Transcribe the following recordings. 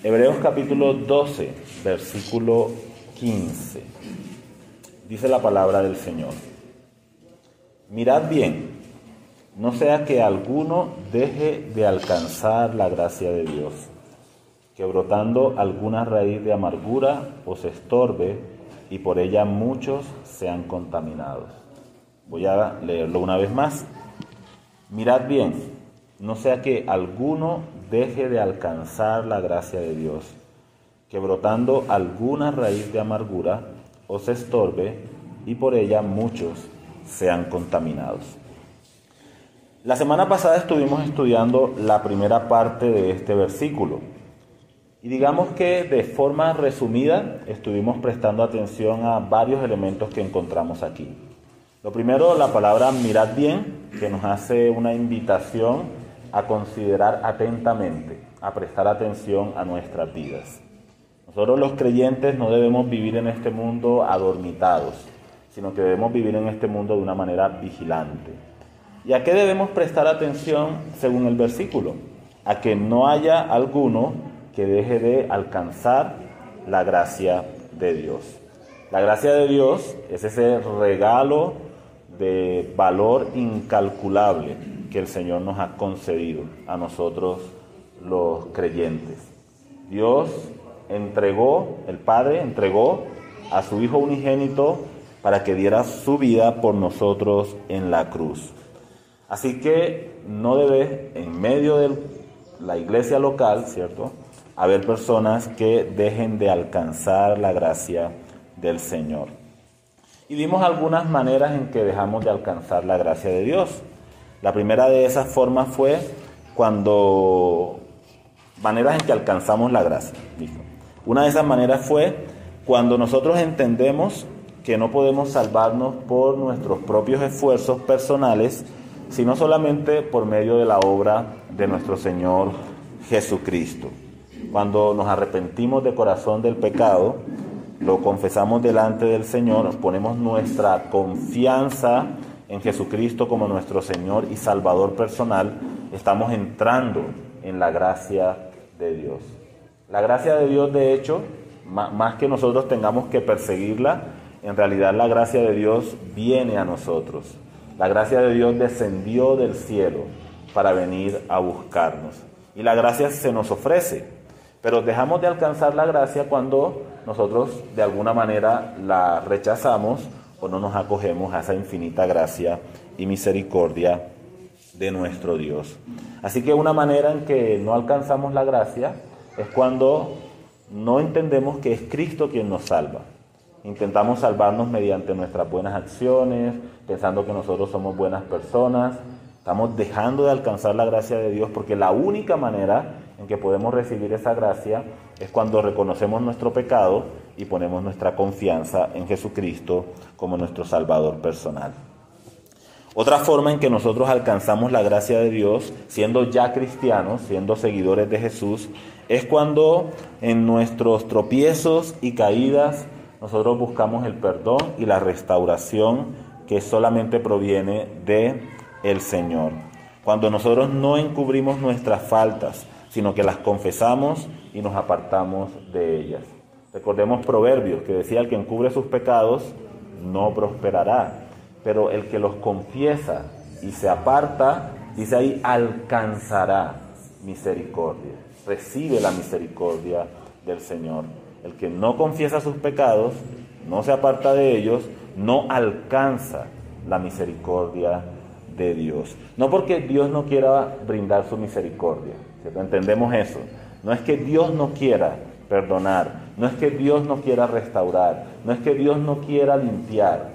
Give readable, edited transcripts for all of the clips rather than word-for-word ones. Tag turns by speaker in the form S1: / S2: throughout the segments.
S1: Hebreos capítulo 12, versículo 15. Dice la palabra del Señor: mirad bien, no sea que alguno deje de alcanzar la gracia de Dios, que brotando alguna raíz de amargura os estorbe y por ella muchos sean contaminados. Voy a leerlo una vez más. Mirad bien, no sea que alguno deje de alcanzar la gracia de Dios, que brotando alguna raíz de amargura os estorbe y por ella muchos sean contaminados. La semana pasada estuvimos estudiando la primera parte de este versículo y digamos que de forma resumida estuvimos prestando atención a varios elementos que encontramos aquí. Lo primero, la palabra mirad bien, que nos hace una invitación a considerar atentamente, a prestar atención a nuestras vidas. Nosotros los creyentes no debemos vivir en este mundo adormitados, sino que debemos vivir en este mundo de una manera vigilante. ¿Y a qué debemos prestar atención según el versículo? A que no haya alguno que deje de alcanzar la gracia de Dios. La gracia de Dios es ese regalo de valor incalculable que el Señor nos ha concedido a nosotros los creyentes. Dios el Padre entregó a su Hijo unigénito para que diera su vida por nosotros en la cruz. Así que no debe, en medio de la iglesia local, ¿cierto?, haber personas que dejen de alcanzar la gracia del Señor. Y vimos algunas maneras en que dejamos de alcanzar la gracia de Dios. La primera de esas formas fue maneras en que alcanzamos la gracia. ¿Listo? Una de esas maneras fue cuando nosotros entendemos que no podemos salvarnos por nuestros propios esfuerzos personales, sino solamente por medio de la obra de nuestro Señor Jesucristo. Cuando nos arrepentimos de corazón del pecado, lo confesamos delante del Señor, ponemos nuestra confianza en Jesucristo como nuestro Señor y Salvador personal, estamos entrando en la gracia de Dios. La gracia de Dios, de hecho, más que nosotros tengamos que perseguirla, en realidad la gracia de Dios viene a nosotros. La gracia de Dios descendió del cielo para venir a buscarnos. Y la gracia se nos ofrece, pero dejamos de alcanzar la gracia cuando nosotros de alguna manera la rechazamos o no nos acogemos a esa infinita gracia y misericordia de nuestro Dios. Así que una manera en que no alcanzamos la gracia es cuando no entendemos que es Cristo quien nos salva. Intentamos salvarnos mediante nuestras buenas acciones, pensando que nosotros somos buenas personas. Estamos dejando de alcanzar la gracia de Dios porque la única manera en que podemos recibir esa gracia es cuando reconocemos nuestro pecado y ponemos nuestra confianza en Jesucristo como nuestro Salvador personal. Otra forma en que nosotros alcanzamos la gracia de Dios, siendo ya cristianos, siendo seguidores de Jesús, es cuando en nuestros tropiezos y caídas nosotros buscamos el perdón y la restauración que solamente proviene de el Señor. Cuando nosotros no encubrimos nuestras faltas, sino que las confesamos y nos apartamos de ellas. Recordemos Proverbios, que decía: el que encubre sus pecados no prosperará, pero el que los confiesa y se aparta, dice ahí, alcanzará misericordia. Recibe la misericordia del Señor. El que no confiesa sus pecados, no se aparta de ellos, no alcanza la misericordia de Dios. No porque Dios no quiera brindar su misericordia, ¿cierto? Entendemos eso. No es que Dios no quiera perdonar, no es que Dios no quiera restaurar, no es que Dios no quiera limpiar.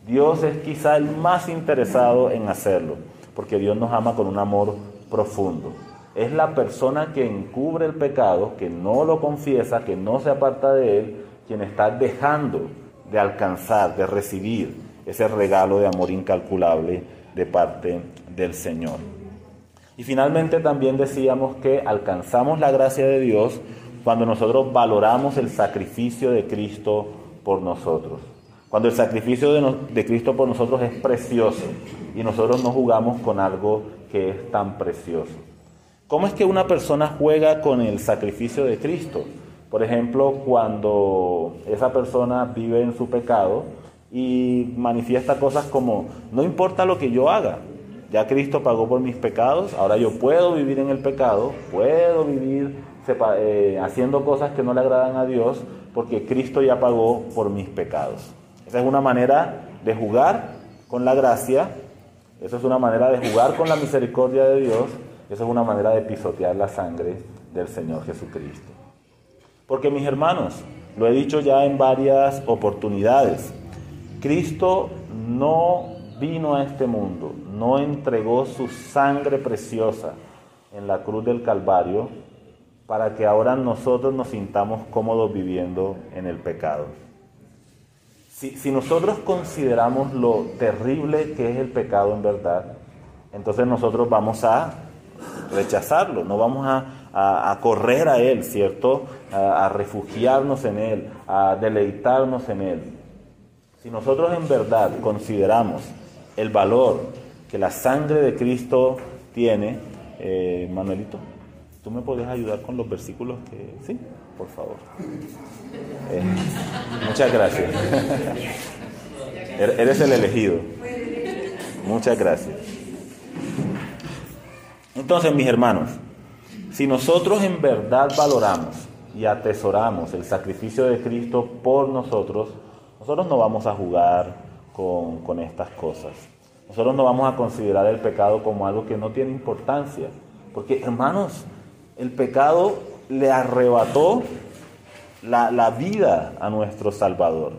S1: Dios es quizá el más interesado en hacerlo, porque Dios nos ama con un amor profundo. Es la persona que encubre el pecado, que no lo confiesa, que no se aparta de él, quien está dejando de alcanzar, de recibir ese regalo de amor incalculable de parte del Señor. Y finalmente también decíamos que alcanzamos la gracia de Dios cuando nosotros valoramos el sacrificio de Cristo por nosotros. Cuando el sacrificio de Cristo por nosotros es precioso y nosotros no jugamos con algo que es tan precioso. ¿Cómo es que una persona juega con el sacrificio de Cristo? Por ejemplo, cuando esa persona vive en su pecado y manifiesta cosas como, no importa lo que yo haga, ya Cristo pagó por mis pecados, ahora yo puedo vivir en el pecado, puedo vivir haciendo cosas que no le agradan a Dios, porque Cristo ya pagó por mis pecados. Esa es una manera de jugar con la gracia, esa es una manera de jugar con la misericordia de Dios, esa es una manera de pisotear la sangre del Señor Jesucristo. Porque mis hermanos, lo he dicho ya en varias oportunidades, Cristo no vino a este mundo, no entregó su sangre preciosa en la cruz del Calvario para que ahora nosotros nos sintamos cómodos viviendo en el pecado. Si nosotros consideramos lo terrible que es el pecado en verdad, entonces nosotros vamos a rechazarlo, no vamos a correr a él, ¿cierto? A refugiarnos en él, a deleitarnos en él. Si nosotros en verdad consideramos el valor que la sangre de Cristo tiene, Manuelito, ¿tú me podés ayudar con los versículos que... Sí, por favor. Muchas gracias. Eres el elegido. Muchas gracias. Entonces, mis hermanos, si nosotros en verdad valoramos y atesoramos el sacrificio de Cristo por nosotros, nosotros no vamos a jugar con estas cosas. Nosotros no vamos a considerar el pecado como algo que no tiene importancia. Porque, hermanos, el pecado le arrebató la vida a nuestro Salvador.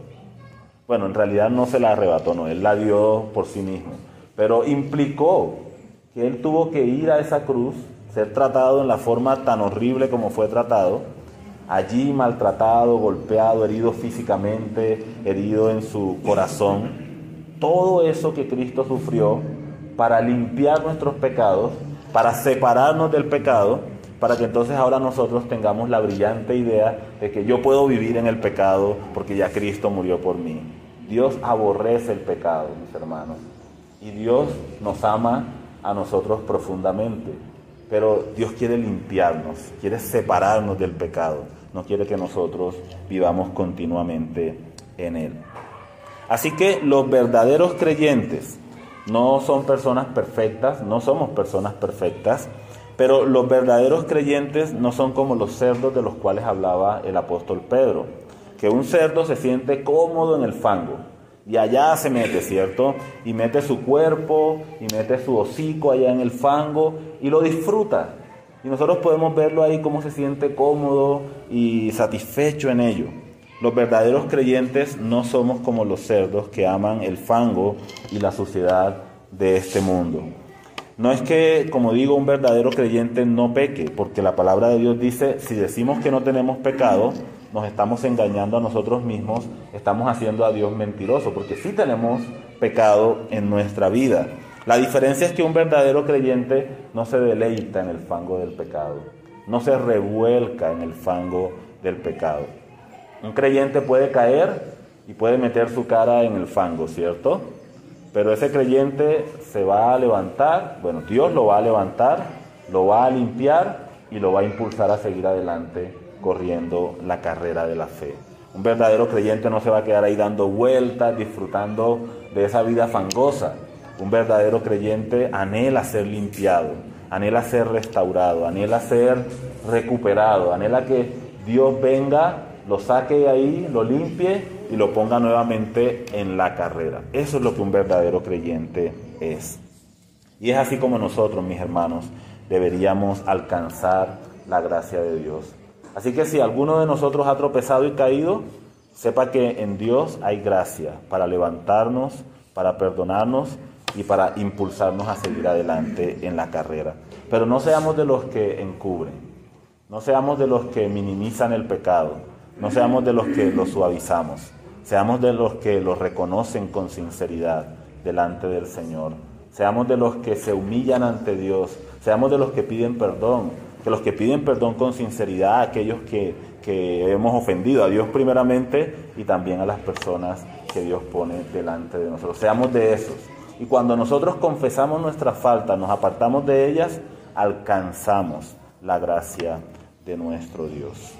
S1: Bueno, en realidad no se la arrebató, no, Él la dio por sí mismo. Pero implicó que Él tuvo que ir a esa cruz, ser tratado en la forma tan horrible como fue tratado, allí maltratado, golpeado, herido físicamente, herido en su corazón. Todo eso que Cristo sufrió para limpiar nuestros pecados, para separarnos del pecado, para que entonces ahora nosotros tengamos la brillante idea de que yo puedo vivir en el pecado porque ya Cristo murió por mí. Dios aborrece el pecado, mis hermanos, y Dios nos ama a nosotros profundamente, pero Dios quiere limpiarnos, quiere separarnos del pecado, no quiere que nosotros vivamos continuamente en él. Así que los verdaderos creyentes no son personas perfectas, no somos personas perfectas, pero los verdaderos creyentes no son como los cerdos de los cuales hablaba el apóstol Pedro, que un cerdo se siente cómodo en el fango y allá se mete, ¿cierto? Y mete su cuerpo y mete su hocico allá en el fango y lo disfruta. Y nosotros podemos verlo ahí cómo se siente cómodo y satisfecho en ello. Los verdaderos creyentes no somos como los cerdos que aman el fango y la suciedad de este mundo. No es que, como digo, un verdadero creyente no peque, porque la palabra de Dios dice, si decimos que no tenemos pecado, nos estamos engañando a nosotros mismos, estamos haciendo a Dios mentiroso, porque sí tenemos pecado en nuestra vida. La diferencia es que un verdadero creyente no se deleita en el fango del pecado, no se revuelca en el fango del pecado. Un creyente puede caer y puede meter su cara en el fango, ¿cierto? Pero ese creyente se va a levantar, bueno, Dios lo va a levantar, lo va a limpiar y lo va a impulsar a seguir adelante corriendo la carrera de la fe. Un verdadero creyente no se va a quedar ahí dando vueltas, disfrutando de esa vida fangosa. Un verdadero creyente anhela ser limpiado, anhela ser restaurado, anhela ser recuperado, anhela que Dios venga, lo saque de ahí, lo limpie y lo ponga nuevamente en la carrera. Eso es lo que un verdadero creyente es. Y es así como nosotros, mis hermanos, deberíamos alcanzar la gracia de Dios. Así que si alguno de nosotros ha tropezado y caído, sepa que en Dios hay gracia para levantarnos, para perdonarnos y para impulsarnos a seguir adelante en la carrera. Pero no seamos de los que encubren, no seamos de los que minimizan el pecado, no seamos de los que lo suavizamos, seamos de los que lo reconocen con sinceridad delante del Señor, seamos de los que se humillan ante Dios, seamos de los que piden perdón, que los que piden perdón con sinceridad a aquellos que hemos ofendido a Dios primeramente y también a las personas que Dios pone delante de nosotros. Seamos de esos. Y cuando nosotros confesamos nuestras faltas, nos apartamos de ellas, alcanzamos la gracia de nuestro Dios.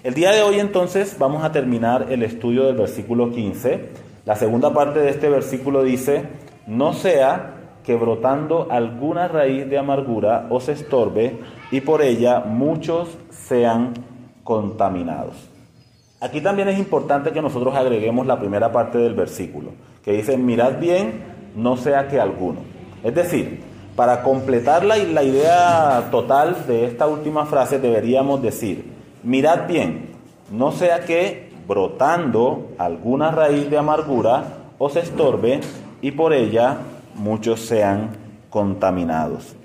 S1: El día de hoy entonces vamos a terminar el estudio del versículo 15. La segunda parte de este versículo dice: no sea que brotando alguna raíz de amargura os estorbe y por ella muchos sean contaminados. Aquí también es importante que nosotros agreguemos la primera parte del versículo, que dice: mirad bien, no sea que alguno. Es decir, para completar la idea total de esta última frase deberíamos decir: mirad bien, no sea que brotando alguna raíz de amargura os estorbe y por ella muchos sean contaminados.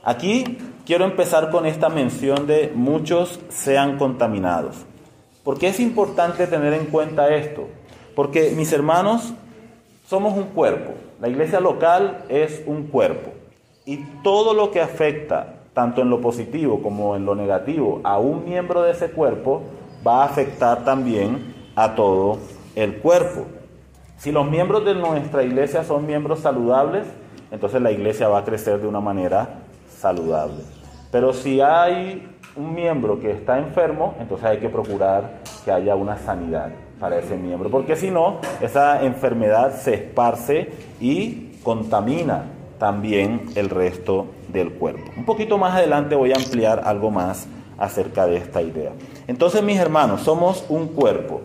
S1: Aquí quiero empezar con esta mención de muchos sean contaminados. ¿Por qué es importante tener en cuenta esto? Porque, mis hermanos, somos un cuerpo. La iglesia local es un cuerpo. Y todo lo que afecta, tanto en lo positivo como en lo negativo, a un miembro de ese cuerpo, va a afectar también a todo el cuerpo. Si los miembros de nuestra iglesia son miembros saludables, entonces la iglesia va a crecer de una manera saludable. Pero si hay un miembro que está enfermo, entonces hay que procurar que haya una sanidad para ese miembro, porque si no, esa enfermedad se esparce y contamina también el resto del cuerpo. Un poquito más adelante voy a ampliar algo más acerca de esta idea. Entonces, mis hermanos, somos un cuerpo.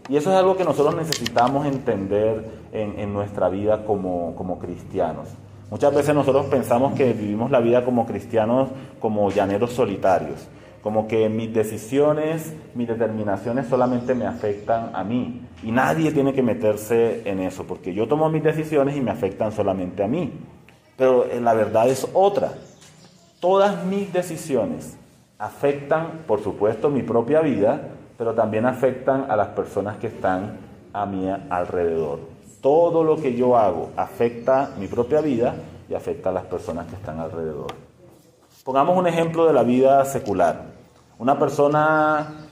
S1: Y eso es algo que nosotros necesitamos entender en nuestra vida como cristianos. Muchas veces nosotros pensamos que vivimos la vida como cristianos como llaneros solitarios, como que mis decisiones, mis determinaciones solamente me afectan a mí. Y nadie tiene que meterse en eso, porque yo tomo mis decisiones y me afectan solamente a mí. Pero la verdad es otra. Todas mis decisiones afectan, por supuesto, mi propia vida, pero también afectan a las personas que están a mi alrededor. Todo lo que yo hago afecta mi propia vida y afecta a las personas que están alrededor. Pongamos un ejemplo de la vida secular. Una persona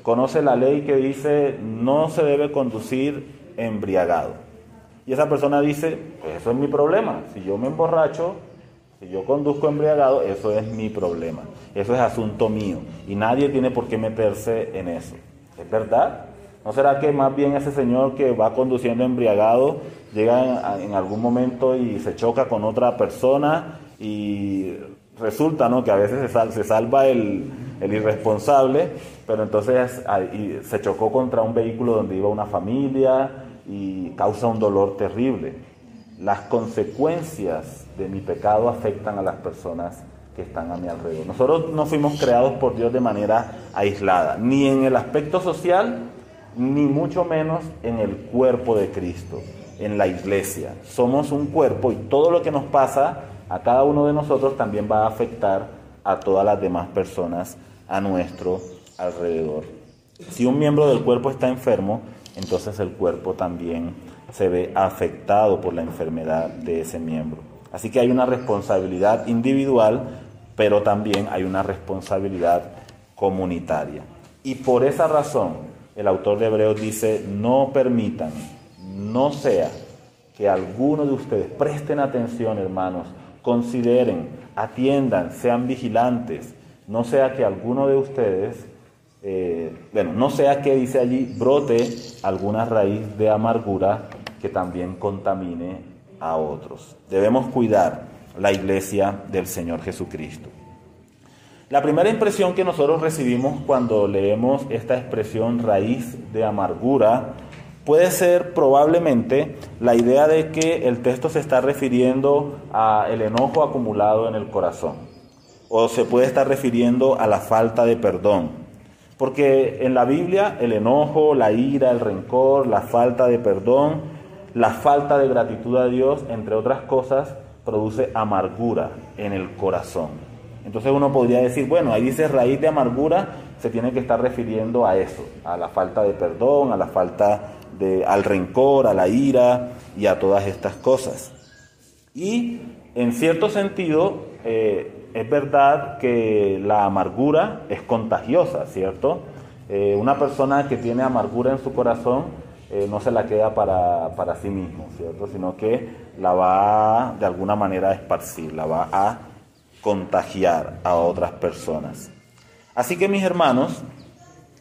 S1: conoce la ley que dice no se debe conducir embriagado. Y esa persona dice, pues eso es mi problema. Si yo me emborracho, si yo conduzco embriagado, eso es mi problema. Eso es asunto mío. Y nadie tiene por qué meterse en eso. ¿Es verdad? ¿No será que más bien ese señor que va conduciendo embriagado llega en algún momento y se choca con otra persona y resulta, ¿no?, que a veces se salva el irresponsable, pero entonces se chocó contra un vehículo donde iba una familia y causa un dolor terrible? Las consecuencias de mi pecado afectan a las personas que están a mi alrededor. Nosotros no fuimos creados por Dios de manera aislada, ni en el aspecto social, ni mucho menos en el cuerpo de Cristo, en la iglesia. Somos un cuerpo y todo lo que nos pasa a cada uno de nosotros también va a afectar a todas las demás personas a nuestro alrededor. Si un miembro del cuerpo está enfermo, entonces el cuerpo también se ve afectado por la enfermedad de ese miembro. Así que hay una responsabilidad individual, pero también hay una responsabilidad comunitaria. Y por esa razón, el autor de Hebreos dice, no permitan, no sea que alguno de ustedes, presten atención, hermanos, consideren, atiendan, sean vigilantes, no sea que alguno de ustedes, no sea que, dice allí, brote alguna raíz de amargura que también contamine a otros. Debemos cuidar la iglesia del Señor Jesucristo. La primera impresión que nosotros recibimos cuando leemos esta expresión raíz de amargura puede ser probablemente la idea de que el texto se está refiriendo al enojo acumulado en el corazón, o se puede estar refiriendo a la falta de perdón, porque en la Biblia el enojo, la ira, el rencor, la falta de perdón, la falta de gratitud a Dios, entre otras cosas, produce amargura en el corazón. Entonces uno podría decir, bueno, ahí dice raíz de amargura, se tiene que estar refiriendo a eso, a la falta de perdón, a la falta al rencor, a la ira y a todas estas cosas. Y en cierto sentido, es verdad que la amargura es contagiosa, ¿cierto? Una persona que tiene amargura en su corazón no se la queda para sí mismo, ¿cierto? Sino que la va de alguna manera a esparcir, la va a contagiar a otras personas. Así que, mis hermanos,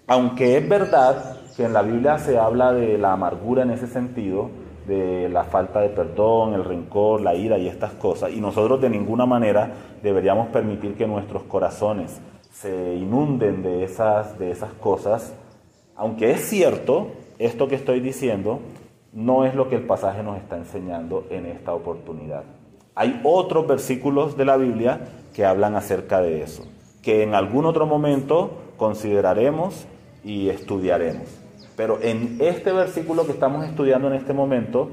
S1: aunque es verdad que en la Biblia se habla de la amargura en ese sentido, de la falta de perdón, el rencor, la ira y estas cosas, y nosotros de ninguna manera deberíamos permitir que nuestros corazones se inunden de esas cosas, aunque es cierto, esto que estoy diciendo no es lo que el pasaje nos está enseñando en esta oportunidad. Hay otros versículos de la Biblia que hablan acerca de eso, que en algún otro momento consideraremos y estudiaremos. Pero en este versículo que estamos estudiando en este momento,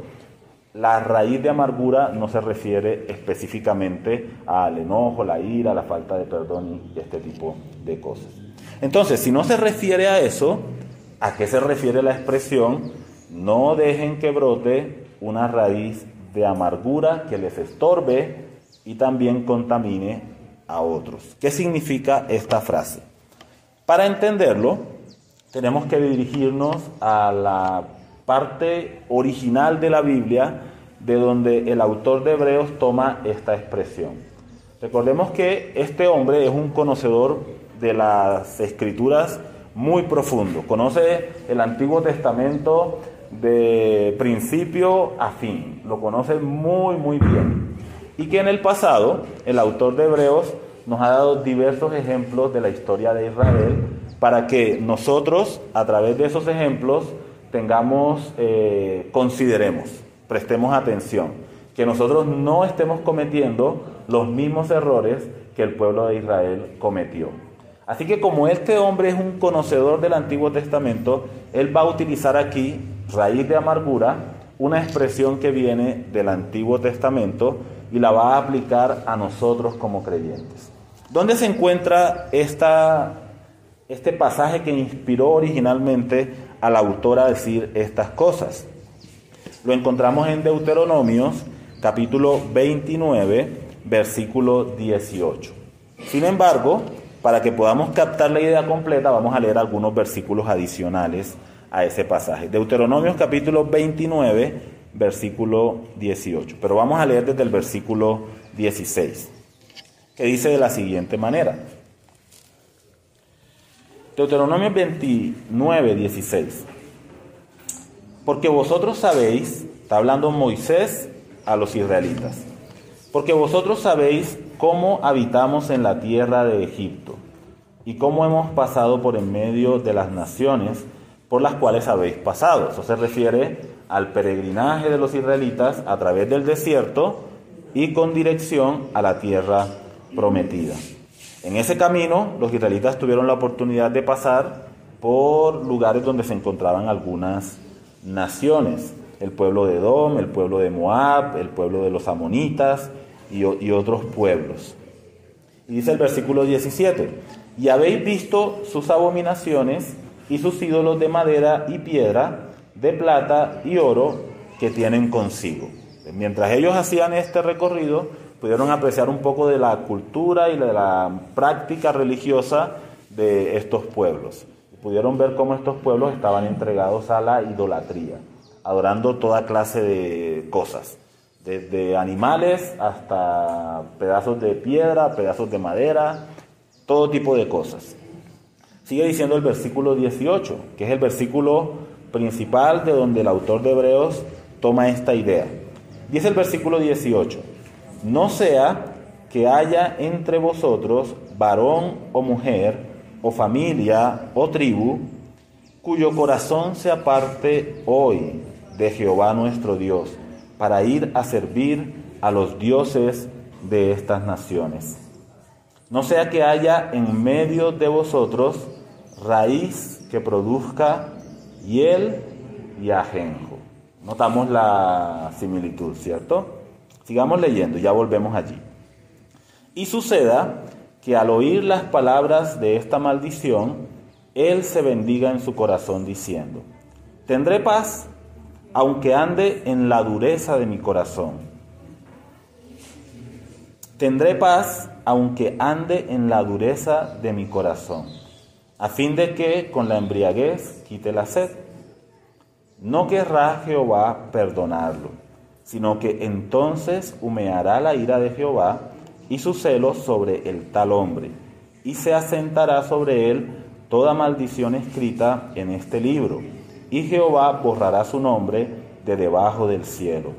S1: la raíz de amargura no se refiere específicamente al enojo, la ira, la falta de perdón y este tipo de cosas. Entonces, si no se refiere a eso, ¿a qué se refiere la expresión? No dejen que brote una raíz de amargura que les estorbe y también contamine a otros. ¿Qué significa esta frase? Para entenderlo, tenemos que dirigirnos a la parte original de la Biblia, de donde el autor de Hebreos toma esta expresión. Recordemos que este hombre es un conocedor de las Escrituras muy profundo. Conoce el Antiguo Testamento de principio a fin. Lo conoce muy, muy bien. Y que en el pasado, el autor de Hebreos nos ha dado diversos ejemplos de la historia de Israel para que nosotros, a través de esos ejemplos, consideremos, prestemos atención, que nosotros no estemos cometiendo los mismos errores que el pueblo de Israel cometió. Así que como este hombre es un conocedor del Antiguo Testamento, él va a utilizar aquí, raíz de amargura, una expresión que viene del Antiguo Testamento y la va a aplicar a nosotros como creyentes. ¿Dónde se encuentra este pasaje que inspiró originalmente al autor a decir estas cosas? Lo encontramos en Deuteronomios, capítulo 29, versículo 18. Sin embargo, para que podamos captar la idea completa, vamos a leer algunos versículos adicionales a ese pasaje. Deuteronomios, capítulo 29, versículo 18. Pero vamos a leer desde el versículo 16, que dice de la siguiente manera. Deuteronomio 29, 16. Porque vosotros sabéis, está hablando Moisés a los israelitas, porque vosotros sabéis cómo habitamos en la tierra de Egipto y cómo hemos pasado por en medio de las naciones por las cuales habéis pasado. Eso se refiere al peregrinaje de los israelitas a través del desierto y con dirección a la tierra prometida. En ese camino, los israelitas tuvieron la oportunidad de pasar por lugares donde se encontraban algunas naciones, el pueblo de Edom, el pueblo de Moab, el pueblo de los amonitas y otros pueblos. Y dice el versículo 17, y habéis visto sus abominaciones y sus ídolos de madera y piedra, de plata y oro que tienen consigo. Mientras ellos hacían este recorrido, pudieron apreciar un poco de la cultura y de la práctica religiosa de estos pueblos. Pudieron ver cómo estos pueblos estaban entregados a la idolatría, adorando toda clase de cosas, desde animales hasta pedazos de piedra, pedazos de madera, todo tipo de cosas. Sigue diciendo el versículo 18, que es el versículo principal de donde el autor de Hebreos toma esta idea. Dice el versículo 18, no sea que haya entre vosotros varón o mujer, o familia o tribu, cuyo corazón se aparte hoy de Jehová nuestro Dios, para ir a servir a los dioses de estas naciones. No sea que haya en medio de vosotros raíz que produzca hiel y ajenjo. Notamos la similitud, ¿cierto? Sigamos leyendo, ya volvemos allí. Y suceda que al oír las palabras de esta maldición, él se bendiga en su corazón diciendo, tendré paz, aunque ande en la dureza de mi corazón. Tendré paz, aunque ande en la dureza de mi corazón, a fin de que con la embriaguez quite la sed. No querrá Jehová perdonarlo, sino que entonces humeará la ira de Jehová y su celo sobre el tal hombre, y se asentará sobre él toda maldición escrita en este libro, y Jehová borrará su nombre de debajo del cielo,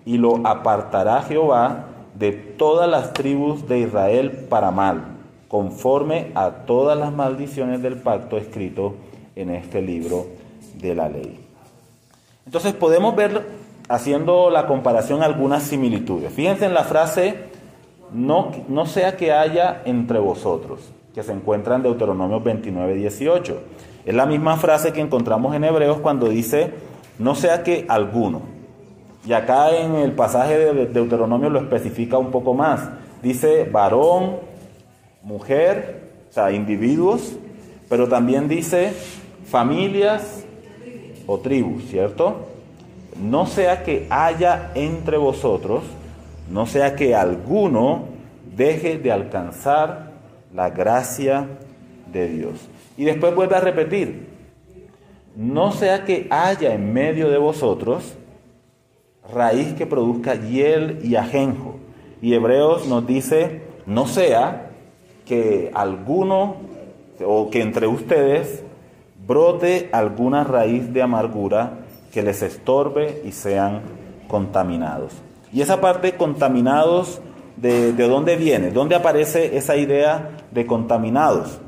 S1: y lo apartará Jehová de todas las tribus de Israel para mal, conforme a todas las maldiciones del pacto escrito en este libro de la ley. Entonces podemos ver, haciendo la comparación, algunas similitudes. Fíjense en la frase, no sea que haya entre vosotros, que se encuentra en Deuteronomio 29:18. Es la misma frase que encontramos en Hebreos cuando dice, no sea que alguno. Y acá en el pasaje de Deuteronomio lo especifica un poco más. Dice varón, mujer, o sea, individuos, pero también dice familias o tribus, ¿cierto? No sea que haya entre vosotros, no sea que alguno deje de alcanzar la gracia de Dios. Y después vuelve a repetir, no sea que haya en medio de vosotros raíz que produzca hiel y ajenjo. Y Hebreos nos dice, no sea que alguno o que entre ustedes brote alguna raíz de amargura que les estorbe y sean contaminados. Y esa parte, contaminados, ¿de dónde viene? ¿Dónde aparece esa idea de contaminados?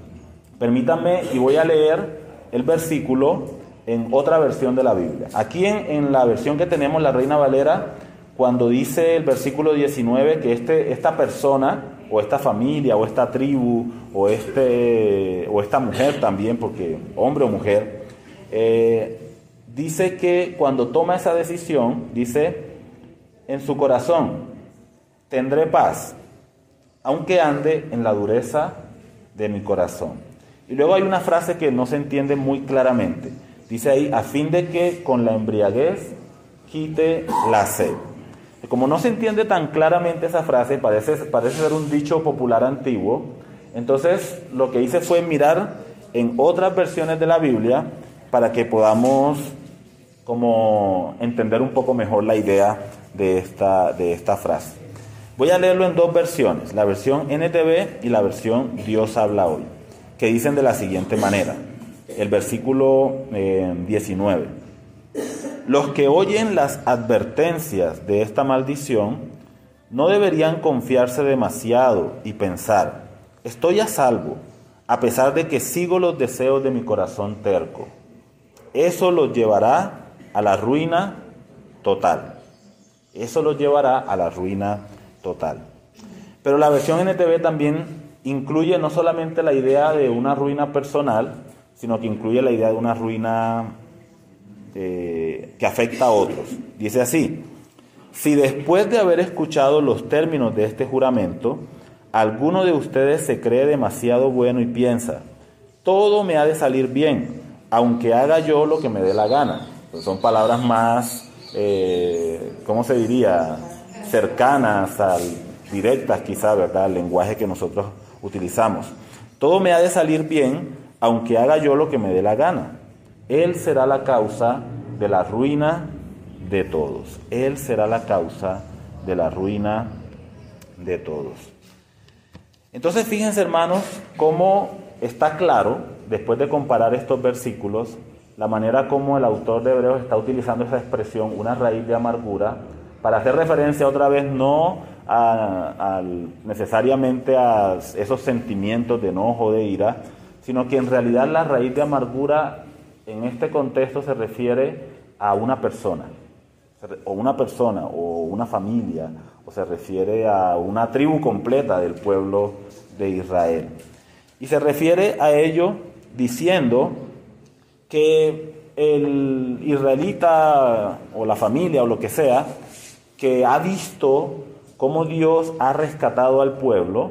S1: Permítanme y voy a leer el versículo en otra versión de la Biblia. Aquí en la versión que tenemos, la Reina Valera, cuando dice el versículo 19 que esta persona, o esta familia, o esta tribu, o esta mujer también, porque hombre o mujer, dice que cuando toma esa decisión, dice, en su corazón tendré paz, aunque ande en la dureza de mi corazón. Y luego hay una frase que no se entiende muy claramente. Dice ahí, a fin de que con la embriaguez quite la sed. Y como no se entiende tan claramente esa frase, parece ser un dicho popular antiguo, entonces lo que hice fue mirar en otras versiones de la Biblia para que podamos como entender un poco mejor la idea de esta frase. Voy a leerlo en dos versiones, la versión NTV y la versión Dios habla hoy, que dicen de la siguiente manera. El versículo 19. Los que oyen las advertencias de esta maldición no deberían confiarse demasiado y pensar, estoy a salvo, a pesar de que sigo los deseos de mi corazón terco. Eso los llevará a la ruina total. Eso los llevará a la ruina total. Pero la versión NTV también incluye no solamente la idea de una ruina personal, sino que incluye la idea de una ruina que afecta a otros. Dice así, si después de haber escuchado los términos de este juramento, alguno de ustedes se cree demasiado bueno y piensa, todo me ha de salir bien, aunque haga yo lo que me dé la gana. Pues son palabras más, ¿cómo se diría? Cercanas, directas quizá, ¿verdad? El lenguaje que nosotros utilizamos. Todo me ha de salir bien, aunque haga yo lo que me dé la gana. Él será la causa de la ruina de todos. Él será la causa de la ruina de todos. Entonces fíjense, hermanos, cómo está claro, después de comparar estos versículos, la manera como el autor de Hebreos está utilizando esa expresión, una raíz de amargura, para hacer referencia otra vez no necesariamente a esos sentimientos de enojo, de ira, sino que en realidad la raíz de amargura en este contexto se refiere a una persona, o una familia, o se refiere a una tribu completa del pueblo de Israel. Y se refiere a ello diciendo que el israelita o la familia o lo que sea, que ha visto cómo Dios ha rescatado al pueblo,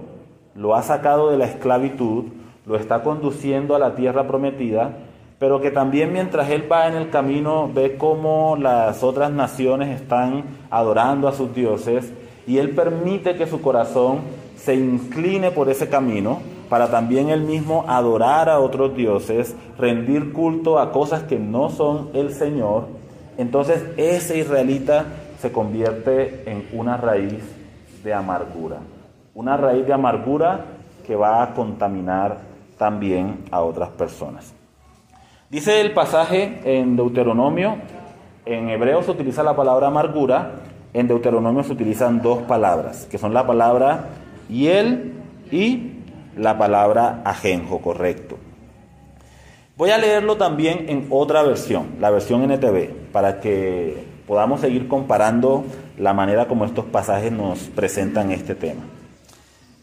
S1: lo ha sacado de la esclavitud, lo está conduciendo a la tierra prometida, pero que también mientras él va en el camino ve cómo las otras naciones están adorando a sus dioses y él permite que su corazón se incline por ese camino para también él mismo adorar a otros dioses, rendir culto a cosas que no son el Señor. Entonces ese israelita se convierte en una raíz de amargura. una raíz de amargura que va a contaminar también a otras personas. Dice el pasaje en Deuteronomio, en hebreo se utiliza la palabra amargura, en Deuteronomio se utilizan dos palabras, que son la palabra hiel y la palabra ajenjo, correcto. Voy a leerlo también en otra versión, la versión NTV, para que podamos seguir comparando la manera como estos pasajes nos presentan este tema.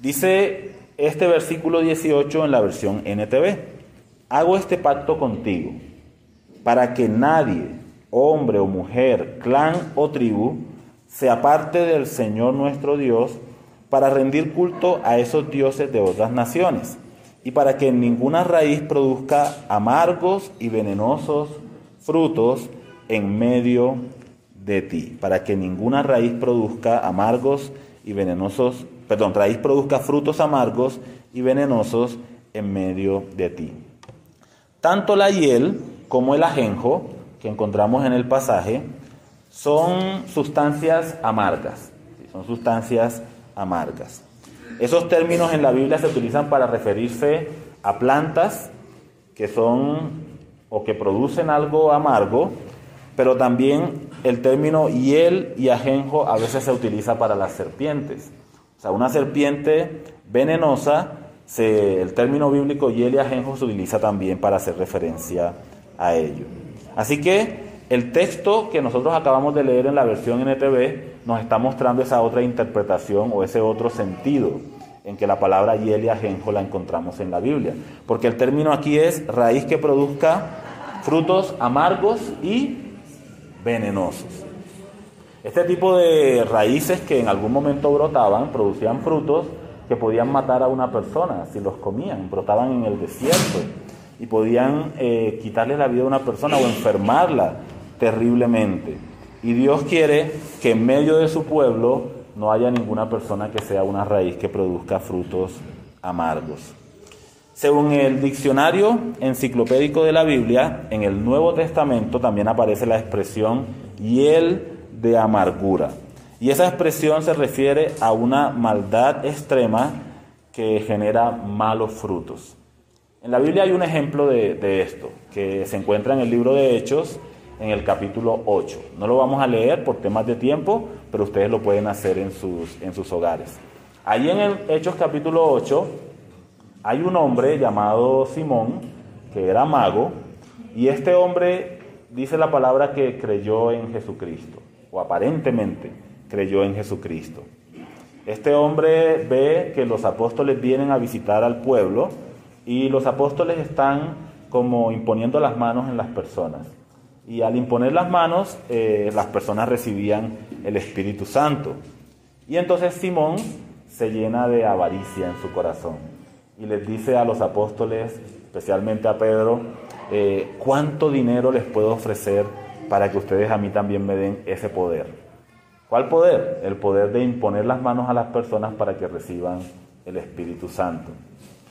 S1: Dice este versículo 18 en la versión NTV: hago este pacto contigo, para que nadie, hombre o mujer, clan o tribu, se aparte del Señor nuestro Dios para rendir culto a esos dioses de otras naciones, y para que ninguna raíz produzca amargos y venenosos frutos en medio de ti. Para que ninguna raíz produzca raíz produzca frutos amargos y venenosos en medio de ti. Tanto la hiel como el ajenjo, que encontramos en el pasaje, son sustancias amargas. Son sustancias amargas. Esos términos en la Biblia se utilizan para referirse a plantas que son o que producen algo amargo, pero también el término hiel y ajenjo a veces se utiliza para las serpientes. O sea, una serpiente venenosa, el término bíblico hiel y ajenjo se utiliza también para hacer referencia a ello. Así que el texto que nosotros acabamos de leer en la versión NTV nos está mostrando esa otra interpretación o ese otro sentido en que la palabra hiel y ajenjo la encontramos en la Biblia. Porque el término aquí es raíz que produzca frutos amargos y venenosos. Este tipo de raíces que en algún momento brotaban, producían frutos que podían matar a una persona si los comían, brotaban en el desierto y podían quitarle la vida a una persona o enfermarla terriblemente. Y Dios quiere que en medio de su pueblo no haya ninguna persona que sea una raíz que produzca frutos amargos. Según el diccionario enciclopédico de la Biblia, en el Nuevo Testamento también aparece la expresión hiel de amargura. Y esa expresión se refiere a una maldad extrema que genera malos frutos. En la Biblia hay un ejemplo de esto, que se encuentra en el libro de Hechos, en el capítulo 8. No lo vamos a leer por temas de tiempo, pero ustedes lo pueden hacer en sus hogares. Allí en el Hechos capítulo 8 hay un hombre llamado Simón, que era mago, y este hombre dice la palabra que creyó en Jesucristo, o aparentemente creyó en Jesucristo. Este hombre ve que los apóstoles vienen a visitar al pueblo y los apóstoles están como imponiendo las manos en las personas. Y al imponer las manos, las personas recibían el Espíritu Santo. Y entonces Simón se llena de avaricia en su corazón y les dice a los apóstoles, especialmente a Pedro, ¿cuánto dinero les puedo ofrecer para que ustedes a mí también me den ese poder? ¿Cuál poder? El poder de imponer las manos a las personas para que reciban el Espíritu Santo.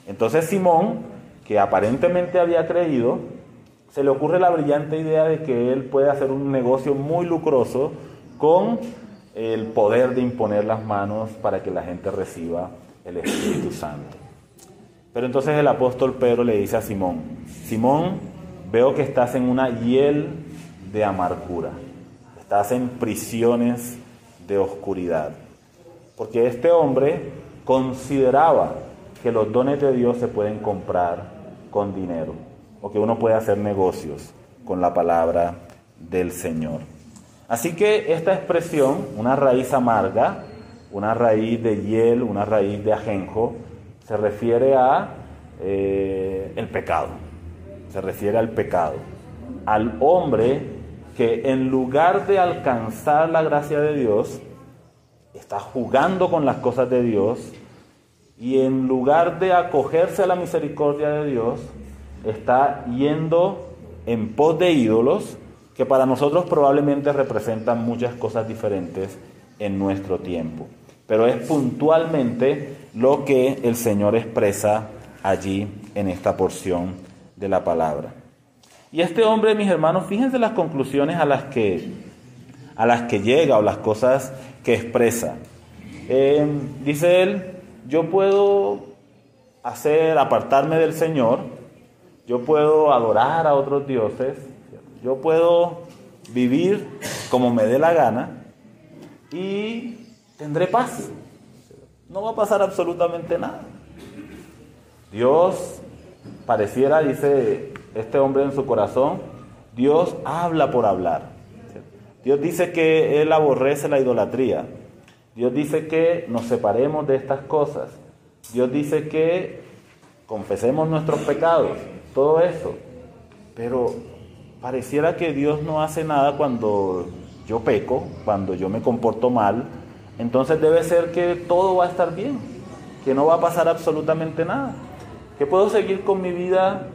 S1: Entonces Simón, que aparentemente había creído, se le ocurre la brillante idea de que él puede hacer un negocio muy lucroso con el poder de imponer las manos para que la gente reciba el Espíritu Santo. Pero entonces el apóstol Pedro le dice a Simón, Simón, veo que estás en una hiel de amargura, estás en prisiones de oscuridad. Porque este hombre consideraba que los dones de Dios se pueden comprar con dinero, o que uno puede hacer negocios con la palabra del Señor. Así que esta expresión, una raíz amarga, una raíz de hiel, una raíz de ajenjo, se refiere a el pecado. Se refiere al pecado. Al hombre que en lugar de alcanzar la gracia de Dios, está jugando con las cosas de Dios, y en lugar de acogerse a la misericordia de Dios, está yendo en pos de ídolos que para nosotros probablemente representan muchas cosas diferentes en nuestro tiempo. Pero es puntualmente lo que el Señor expresa allí en esta porción de la palabra. Y este hombre, mis hermanos, fíjense las conclusiones a las que llega o las cosas que expresa. Dice él, yo puedo apartarme del Señor, yo puedo adorar a otros dioses, yo puedo vivir como me dé la gana y tendré paz. No va a pasar absolutamente nada. Dios pareciera, dice este hombre en su corazón, Dios habla por hablar. Dios dice que Él aborrece la idolatría. Dios dice que nos separemos de estas cosas. Dios dice que confesemos nuestros pecados. Todo eso. Pero pareciera que Dios no hace nada cuando yo peco, cuando yo me comporto mal. Entonces debe ser que todo va a estar bien, que no va a pasar absolutamente nada, que puedo seguir con mi vida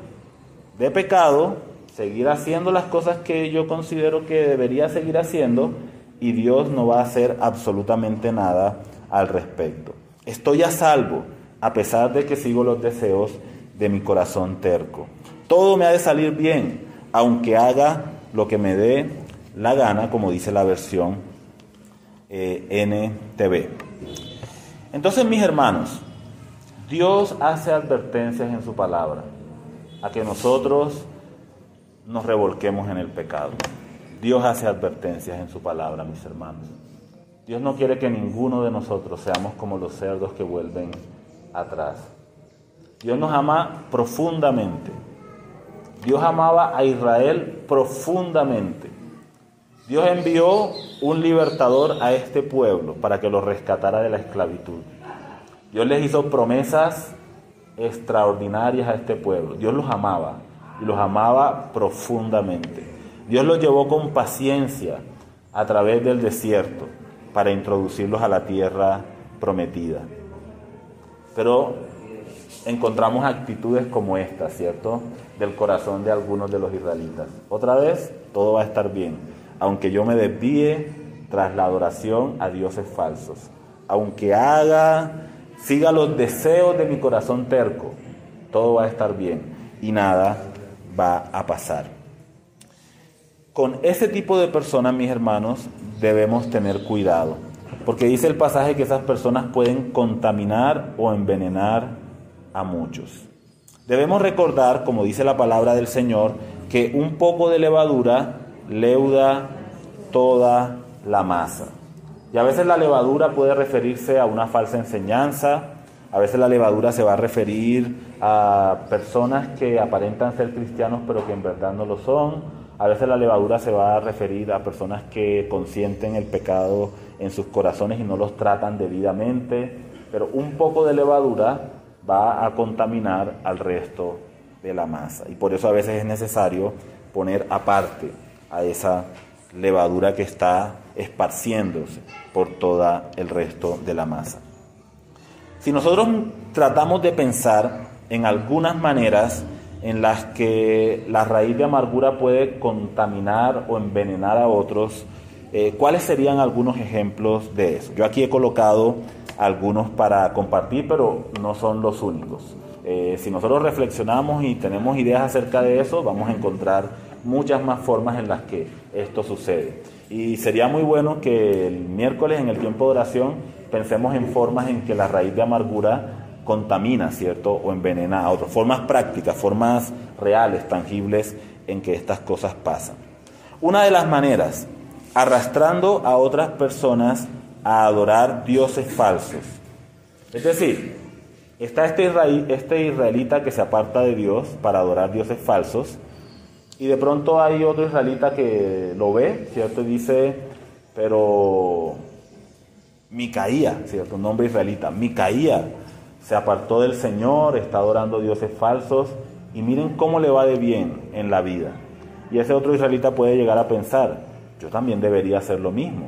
S1: de pecado, seguir haciendo las cosas que yo considero que debería seguir haciendo y Dios no va a hacer absolutamente nada al respecto. Estoy a salvo a pesar de que sigo los deseos de mi corazón terco. Todo me ha de salir bien, aunque haga lo que me dé la gana, como dice la versión NTV. Entonces, mis hermanos, Dios hace advertencias en su palabra a que nosotros nos revolquemos en el pecado. Dios hace advertencias en su palabra, mis hermanos. Dios no quiere que ninguno de nosotros seamos como los cerdos que vuelven atrás. Dios nos ama profundamente. Dios amaba a Israel profundamente. Dios envió un libertador a este pueblo para que lo rescatara de la esclavitud. Dios les hizo promesas extraordinarias a este pueblo. Dios los amaba y los amaba profundamente. Dios los llevó con paciencia a través del desierto para introducirlos a la tierra prometida. Pero encontramos actitudes como esta, ¿cierto?, del corazón de algunos de los israelitas. Otra vez, todo va a estar bien, aunque yo me desvíe tras la adoración a dioses falsos, aunque siga los deseos de mi corazón terco, todo va a estar bien y nada va a pasar. Con ese tipo de personas, mis hermanos, debemos tener cuidado, porque dice el pasaje que esas personas pueden contaminar o envenenar a muchos. Debemos recordar, como dice la palabra del Señor, que un poco de levadura leuda toda la masa. Y a veces la levadura puede referirse a una falsa enseñanza, a veces la levadura se va a referir a personas que aparentan ser cristianos pero que en verdad no lo son, a veces la levadura se va a referir a personas que consienten el pecado en sus corazones y no los tratan debidamente, pero un poco de levadura va a contaminar al resto de la masa. Y por eso a veces es necesario poner aparte a esa levadura que está esparciéndose por todo el resto de la masa. Si nosotros tratamos de pensar en algunas maneras en las que la raíz de amargura puede contaminar o envenenar a otros, ¿cuáles serían algunos ejemplos de eso? Yo aquí he colocado algunos para compartir, pero no son los únicos. Si nosotros reflexionamos y tenemos ideas acerca de eso, vamos a encontrar muchas más formas en las que esto sucede. Y sería muy bueno que el miércoles, en el tiempo de oración, pensemos en formas en que la raíz de amargura contamina, ¿cierto?, o envenena a otros. Formas prácticas, formas reales, tangibles, en que estas cosas pasan. Una de las maneras, arrastrando a otras personas a adorar dioses falsos. Es decir, está este israelita que se aparta de Dios para adorar dioses falsos, y de pronto hay otro israelita que lo ve, ¿cierto?, y dice, pero Micaía, ¿cierto?, un nombre israelita, Micaía se apartó del Señor, está adorando dioses falsos, y miren cómo le va de bien en la vida. Y ese otro israelita puede llegar a pensar, yo también debería hacer lo mismo.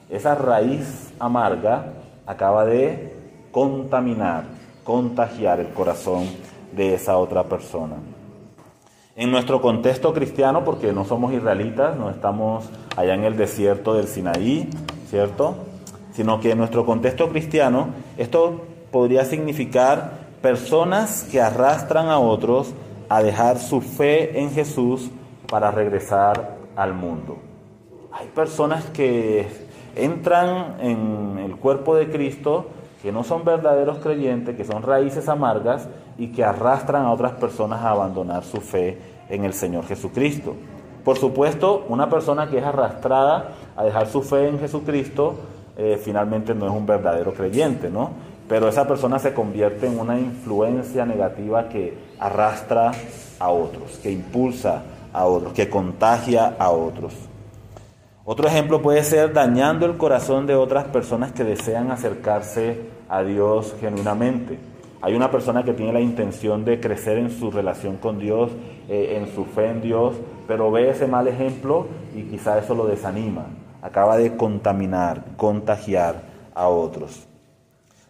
S1: Esa raíz amarga acaba de contaminar, contagiar el corazón de esa otra persona. En nuestro contexto cristiano, porque no somos israelitas, no estamos allá en el desierto del Sinaí, ¿cierto?, sino que en nuestro contexto cristiano, esto podría significar personas que arrastran a otros a dejar su fe en Jesús para regresar al mundo. Hay personas que entran en el cuerpo de Cristo, que no son verdaderos creyentes, que son raíces amargas y que arrastran a otras personas a abandonar su fe en el Señor Jesucristo. Por supuesto, una persona que es arrastrada a dejar su fe en Jesucristo, finalmente no es un verdadero creyente, ¿no? Pero esa persona se convierte en una influencia negativa que arrastra a otros, que impulsa a otros, que contagia a otros. Otro ejemplo puede ser dañando el corazón de otras personas que desean acercarse a Dios genuinamente. Hay una persona que tiene la intención de crecer en su relación con Dios, en su fe en Dios, pero ve ese mal ejemplo y quizá eso lo desanima. Acaba de contaminar, contagiar a otros,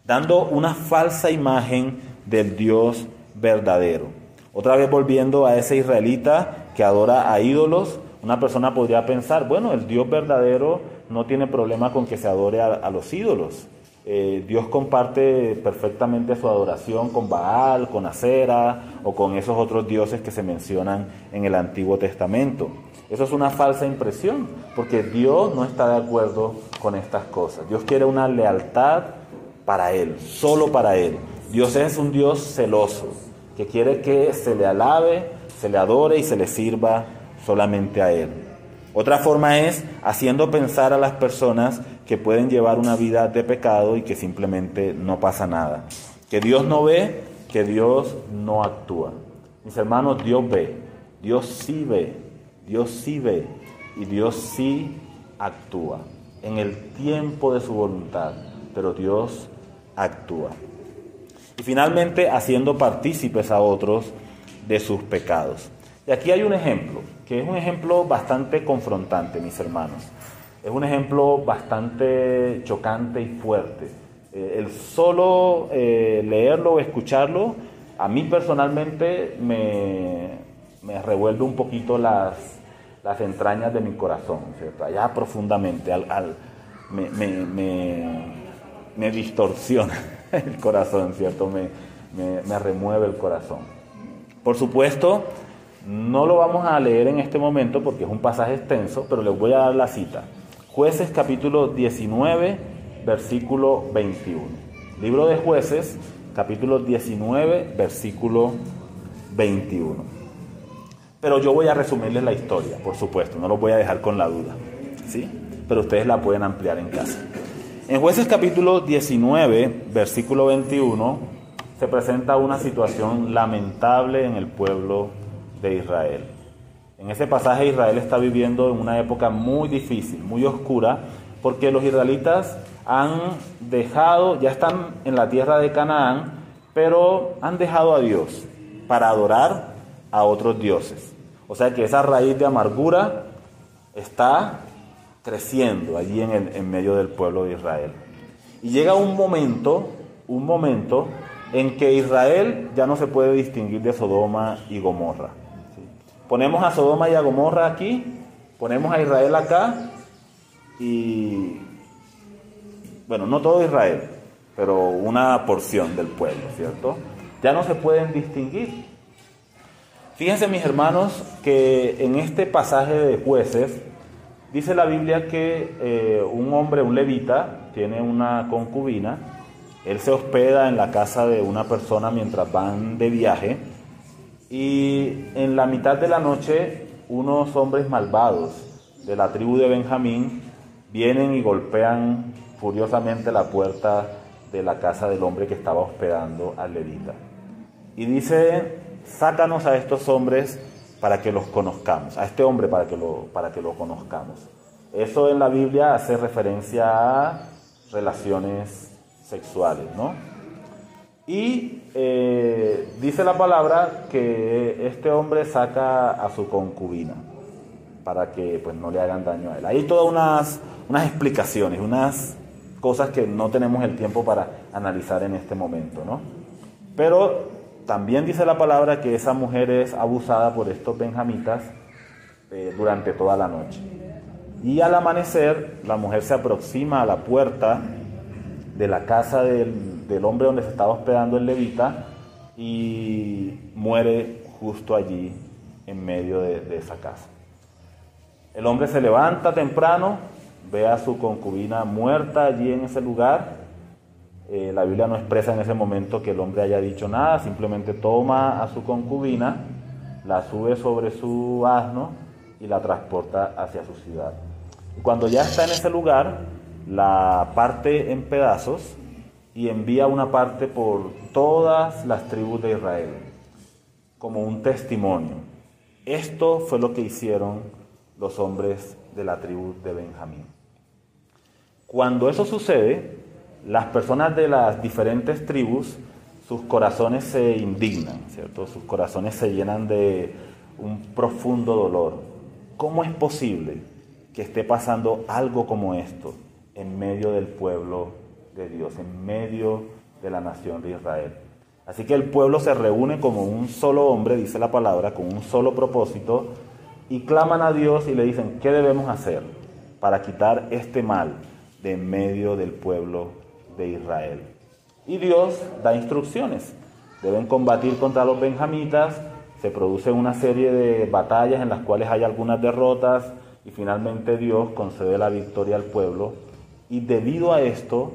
S1: dando una falsa imagen del Dios verdadero. Otra vez volviendo a ese israelita que adora a ídolos, una persona podría pensar, bueno, el Dios verdadero no tiene problema con que se adore a los ídolos. Dios comparte perfectamente su adoración con Baal, con Acera o con esos otros dioses que se mencionan en el Antiguo Testamento. Eso es una falsa impresión, porque Dios no está de acuerdo con estas cosas. Dios quiere una lealtad para Él, solo para Él. Dios es un Dios celoso, que quiere que se le alabe, se le adore y se le sirva solamente a Él. Otra forma es haciendo pensar a las personas que pueden llevar una vida de pecado y que simplemente no pasa nada. Que Dios no ve, que Dios no actúa. Mis hermanos, Dios ve, Dios sí ve, Dios sí ve y Dios sí actúa en el tiempo de su voluntad, pero Dios actúa. Y finalmente, haciendo partícipes a otros de sus pecados. Y aquí hay un ejemplo, que es un ejemplo bastante confrontante, mis hermanos. Es un ejemplo bastante chocante y fuerte. El solo leerlo o escucharlo, a mí personalmente me revuelve un poquito las entrañas de mi corazón, ¿cierto? Allá profundamente, me distorsiona el corazón, ¿cierto? Me remueve el corazón. Por supuesto, no lo vamos a leer en este momento porque es un pasaje extenso, pero les voy a dar la cita. Jueces capítulo 19, versículo 21. Libro de Jueces, capítulo 19, versículo 21. Pero yo voy a resumirles la historia, por supuesto, no los voy a dejar con la duda, ¿sí? Pero ustedes la pueden ampliar en casa. En Jueces capítulo 19, versículo 21, se presenta una situación lamentable en el pueblo de Israel. En ese pasaje Israel está viviendo en una época muy difícil, muy oscura, porque los israelitas ya están en la tierra de Canaán, pero han dejado a Dios para adorar a otros dioses. O sea que esa raíz de amargura está creciendo allí en medio del pueblo de Israel. Y llega un momento en que Israel ya no se puede distinguir de Sodoma y Gomorra. ¿Sí? Ponemos a Sodoma y a Gomorra aquí, ponemos a Israel acá y, bueno, no todo Israel, pero una porción del pueblo, ¿cierto? Ya no se pueden distinguir. Fíjense, mis hermanos, que en este pasaje de Jueces dice la Biblia que un hombre, un levita, tiene una concubina. Él se hospeda en la casa de una persona mientras van de viaje y en la mitad de la noche unos hombres malvados de la tribu de Benjamín vienen y golpean furiosamente la puerta de la casa del hombre que estaba hospedando al levita. Y dice: sácanos a estos hombres para que los conozcamos, a este hombre para que lo conozcamos. Eso en la Biblia hace referencia a relaciones sexuales, ¿no? Y dice la palabra que este hombre saca a su concubina para que pues no le hagan daño a él. Hay todas unas explicaciones, unas cosas que no tenemos el tiempo para analizar en este momento, ¿no? Pero también dice la palabra que esa mujer es abusada por estos benjamitas durante toda la noche. Y al amanecer, la mujer se aproxima a la puerta de la casa del hombre donde se estaba hospedando el levita y muere justo allí en medio de esa casa. El hombre se levanta temprano, ve a su concubina muerta allí en ese lugar, La Biblia no expresa en ese momento que el hombre haya dicho nada, simplemente toma a su concubina, la sube sobre su asno y la transporta hacia su ciudad. Y cuando ya está en ese lugar, la parte en pedazos y envía una parte por todas las tribus de Israel, como un testimonio. Esto fue lo que hicieron los hombres de la tribu de Benjamín. Cuando eso sucede, las personas de las diferentes tribus, sus corazones se indignan, ¿cierto? Sus corazones se llenan de un profundo dolor. ¿Cómo es posible que esté pasando algo como esto en medio del pueblo de Dios, en medio de la nación de Israel? Así que el pueblo se reúne como un solo hombre, dice la palabra, con un solo propósito, y claman a Dios y le dicen, ¿qué debemos hacer para quitar este mal de en medio del pueblo de Israel? Y Dios da instrucciones. Deben combatir contra los benjamitas, se produce una serie de batallas en las cuales hay algunas derrotas y finalmente Dios concede la victoria al pueblo. Y debido a esto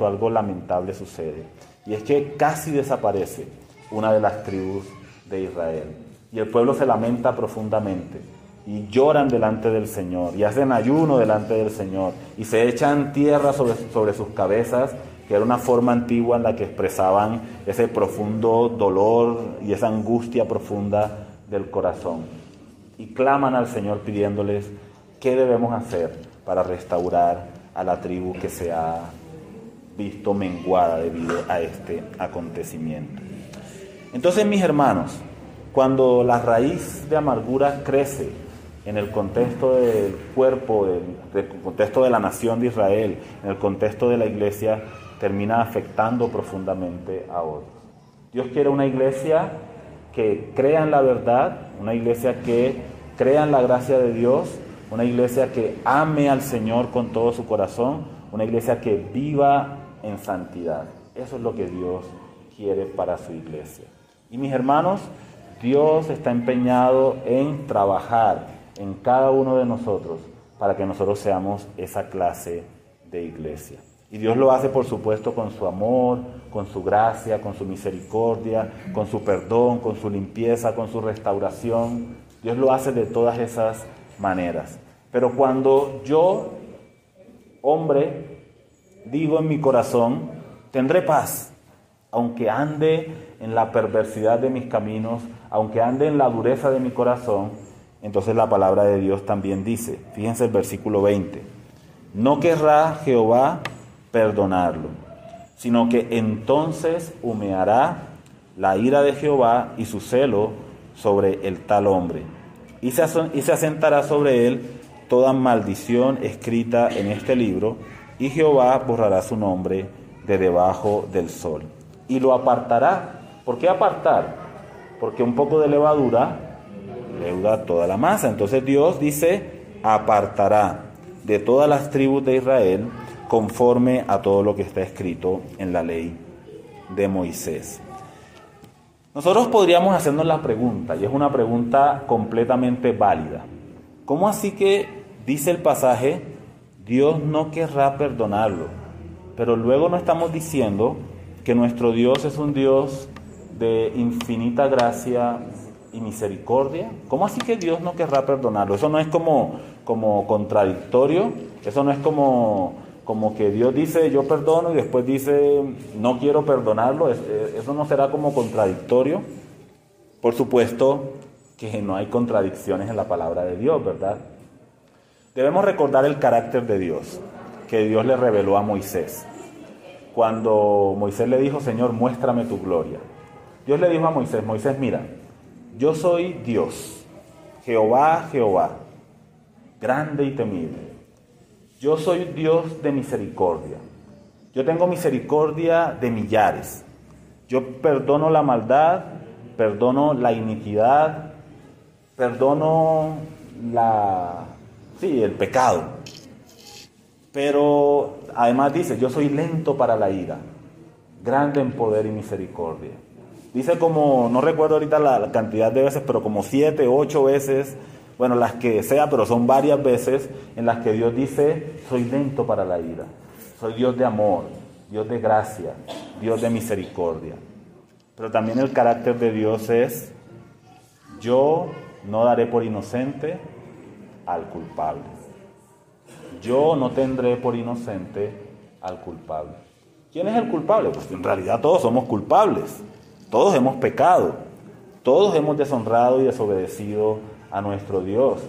S1: algo lamentable sucede. Y es que casi desaparece una de las tribus de Israel. Y el pueblo se lamenta profundamente. Y lloran delante del Señor. Y hacen ayuno delante del Señor. Y se echan tierra sobre sus cabezas, que era una forma antigua en la que expresaban ese profundo dolor y esa angustia profunda del corazón. Y claman al Señor pidiéndoles, ¿qué debemos hacer para restaurar a la tribu que se ha visto menguada debido a este acontecimiento? Entonces, mis hermanos, cuando la raíz de amargura crece en el contexto del cuerpo, del contexto de la nación de Israel, en el contexto de la iglesia, termina afectando profundamente a otros. Dios quiere una iglesia que crea en la verdad, una iglesia que crea en la gracia de Dios, una iglesia que ame al Señor con todo su corazón, una iglesia que viva en santidad. Eso es lo que Dios quiere para su iglesia. Y mis hermanos, Dios está empeñado en trabajar en cada uno de nosotros para que nosotros seamos esa clase de iglesia. Y Dios lo hace, por supuesto, con su amor, con su gracia, con su misericordia, con su perdón, con su limpieza, con su restauración. Dios lo hace de todas esas maneras. Pero cuando yo, hombre, digo en mi corazón, tendré paz, aunque ande en la perversidad de mis caminos, aunque ande en la dureza de mi corazón, entonces la palabra de Dios también dice, fíjense el versículo 20, no querrá Jehová perdonarlo, sino que entonces humeará la ira de Jehová y su celo sobre el tal hombre, y se asentará sobre él toda maldición escrita en este libro, y Jehová borrará su nombre de debajo del sol, y lo apartará. ¿Por qué apartar? Porque un poco de levadura leuda toda la masa. Entonces Dios dice, apartará de todas las tribus de Israel conforme a todo lo que está escrito en la ley de Moisés. Nosotros podríamos hacernos la pregunta, y es una pregunta completamente válida. ¿Cómo así que dice el pasaje, Dios no querrá perdonarlo? Pero luego no estamos diciendo que nuestro Dios es un Dios de infinita gracia y misericordia. ¿Cómo así que Dios no querrá perdonarlo? Eso no es como contradictorio, eso no es como que Dios dice yo perdono y después dice no quiero perdonarlo. Eso no será como contradictorio. Por supuesto que no hay contradicciones en la palabra de Dios, ¿verdad? Debemos recordar el carácter de Dios que Dios le reveló a Moisés. Cuando Moisés le dijo, Señor, muéstrame tu gloria. Dios le dijo a Moisés, Moisés, mira, yo soy Dios, Jehová, Jehová, grande y temible. Yo soy Dios de misericordia. Yo tengo misericordia de millares. Yo perdono la maldad, perdono la iniquidad, perdono el pecado. Pero además dice, yo soy lento para la ira, grande en poder y misericordia. Dice como, no recuerdo ahorita la cantidad de veces, pero como 7, 8 veces, bueno, las que sea, pero son varias veces en las que Dios dice, soy lento para la ira, soy Dios de amor, Dios de gracia, Dios de misericordia. Pero también el carácter de Dios es: yo no daré por inocente al culpable. Yo no tendré por inocente al culpable. ¿Quién es el culpable? Pues en realidad todos somos culpables. Todos hemos pecado. Todos hemos deshonrado y desobedecido a nuestro Dios.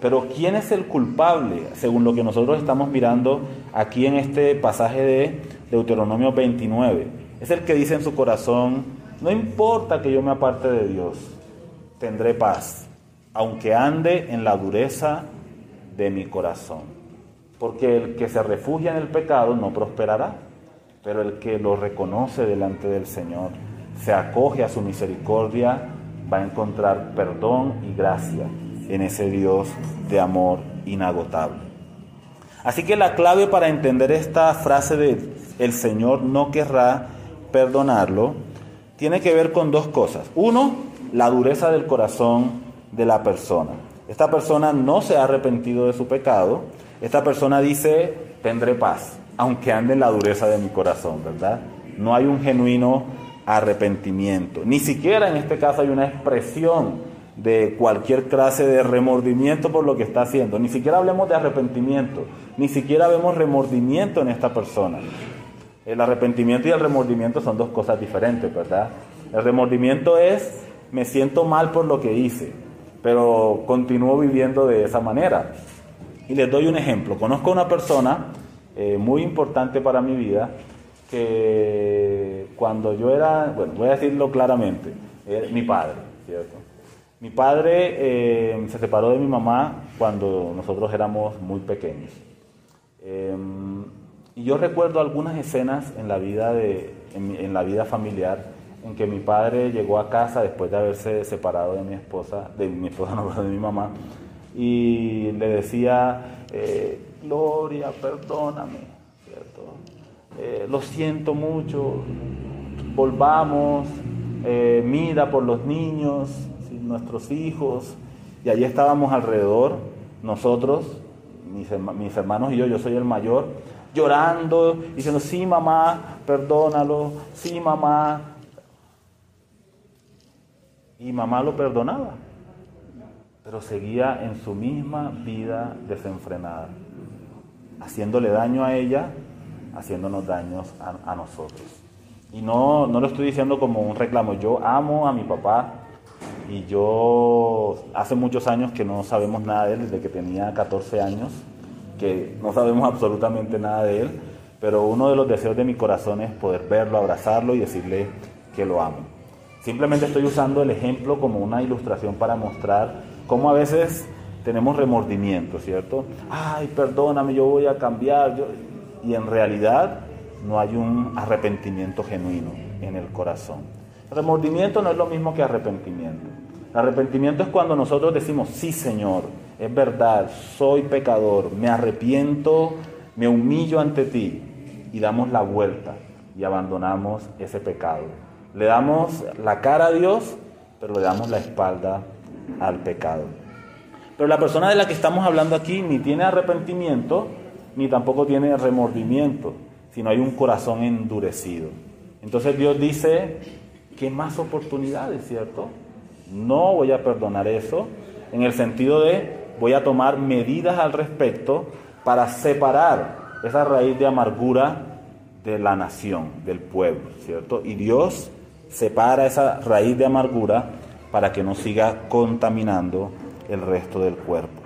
S1: Pero ¿quién es el culpable? Según lo que nosotros estamos mirando aquí en este pasaje de Deuteronomio 29. Es el que dice en su corazón: no importa que yo me aparte de Dios, tendré paz, aunque ande en la dureza de mi corazón. Porque el que se refugia en el pecado no prosperará, pero el que lo reconoce delante del Señor, se acoge a su misericordia, va a encontrar perdón y gracia en ese Dios de amor inagotable. Así que la clave para entender esta frase de el Señor no querrá perdonarlo tiene que ver con dos cosas. Uno, la dureza del corazón de la persona. Esta persona no se ha arrepentido de su pecado. Esta persona dice: tendré paz, aunque ande en la dureza de mi corazón, ¿verdad? No hay un genuino arrepentimiento. Ni siquiera en este caso hay una expresión de cualquier clase de remordimiento por lo que está haciendo. Ni siquiera hablemos de arrepentimiento. Ni siquiera vemos remordimiento en esta persona. El arrepentimiento y el remordimiento son dos cosas diferentes, ¿verdad? El remordimiento es: me siento mal por lo que hice, pero continúo viviendo de esa manera. Y les doy un ejemplo. Conozco a una persona muy importante para mi vida, que cuando yo era, bueno, voy a decirlo claramente, mi padre, ¿cierto? Mi padre se separó de mi mamá cuando nosotros éramos muy pequeños. Y yo recuerdo algunas escenas en la vida en la vida familiar en que mi padre llegó a casa después de haberse separado de mi mamá, y le decía: Gloria, perdóname, ¿cierto? Lo siento mucho, volvamos, mira por los niños, ¿sí? Nuestros hijos. Y allí estábamos alrededor, nosotros, mis hermanos y yo soy el mayor, llorando, diciendo: sí, mamá, perdónalo, sí, mamá. Y mamá lo perdonaba, pero seguía en su misma vida desenfrenada, haciéndole daño a ella, haciéndonos daños a nosotros. Y no lo estoy diciendo como un reclamo. Yo amo a mi papá, y yo hace muchos años que no sabemos nada de él, desde que tenía 14 años, que no sabemos absolutamente nada de él, pero uno de los deseos de mi corazón es poder verlo, abrazarlo y decirle que lo amo. Simplemente estoy usando el ejemplo como una ilustración para mostrar cómo a veces tenemos remordimiento, ¿cierto? Ay, perdóname, yo voy a cambiar. Y en realidad no hay un arrepentimiento genuino en el corazón. Remordimiento no es lo mismo que arrepentimiento. El arrepentimiento es cuando nosotros decimos: sí, Señor, es verdad, soy pecador, me arrepiento, me humillo ante ti, y damos la vuelta y abandonamos ese pecado. Le damos la cara a Dios, pero le damos la espalda al pecado. Pero la persona de la que estamos hablando aquí ni tiene arrepentimiento, ni tampoco tiene remordimiento, sino hay un corazón endurecido. Entonces Dios dice: ¿qué más oportunidades, cierto? No voy a perdonar eso, en el sentido de voy a tomar medidas al respecto para separar esa raíz de amargura de la nación, del pueblo, ¿cierto? Y Dios separa esa raíz de amargura para que no siga contaminando el resto del cuerpo.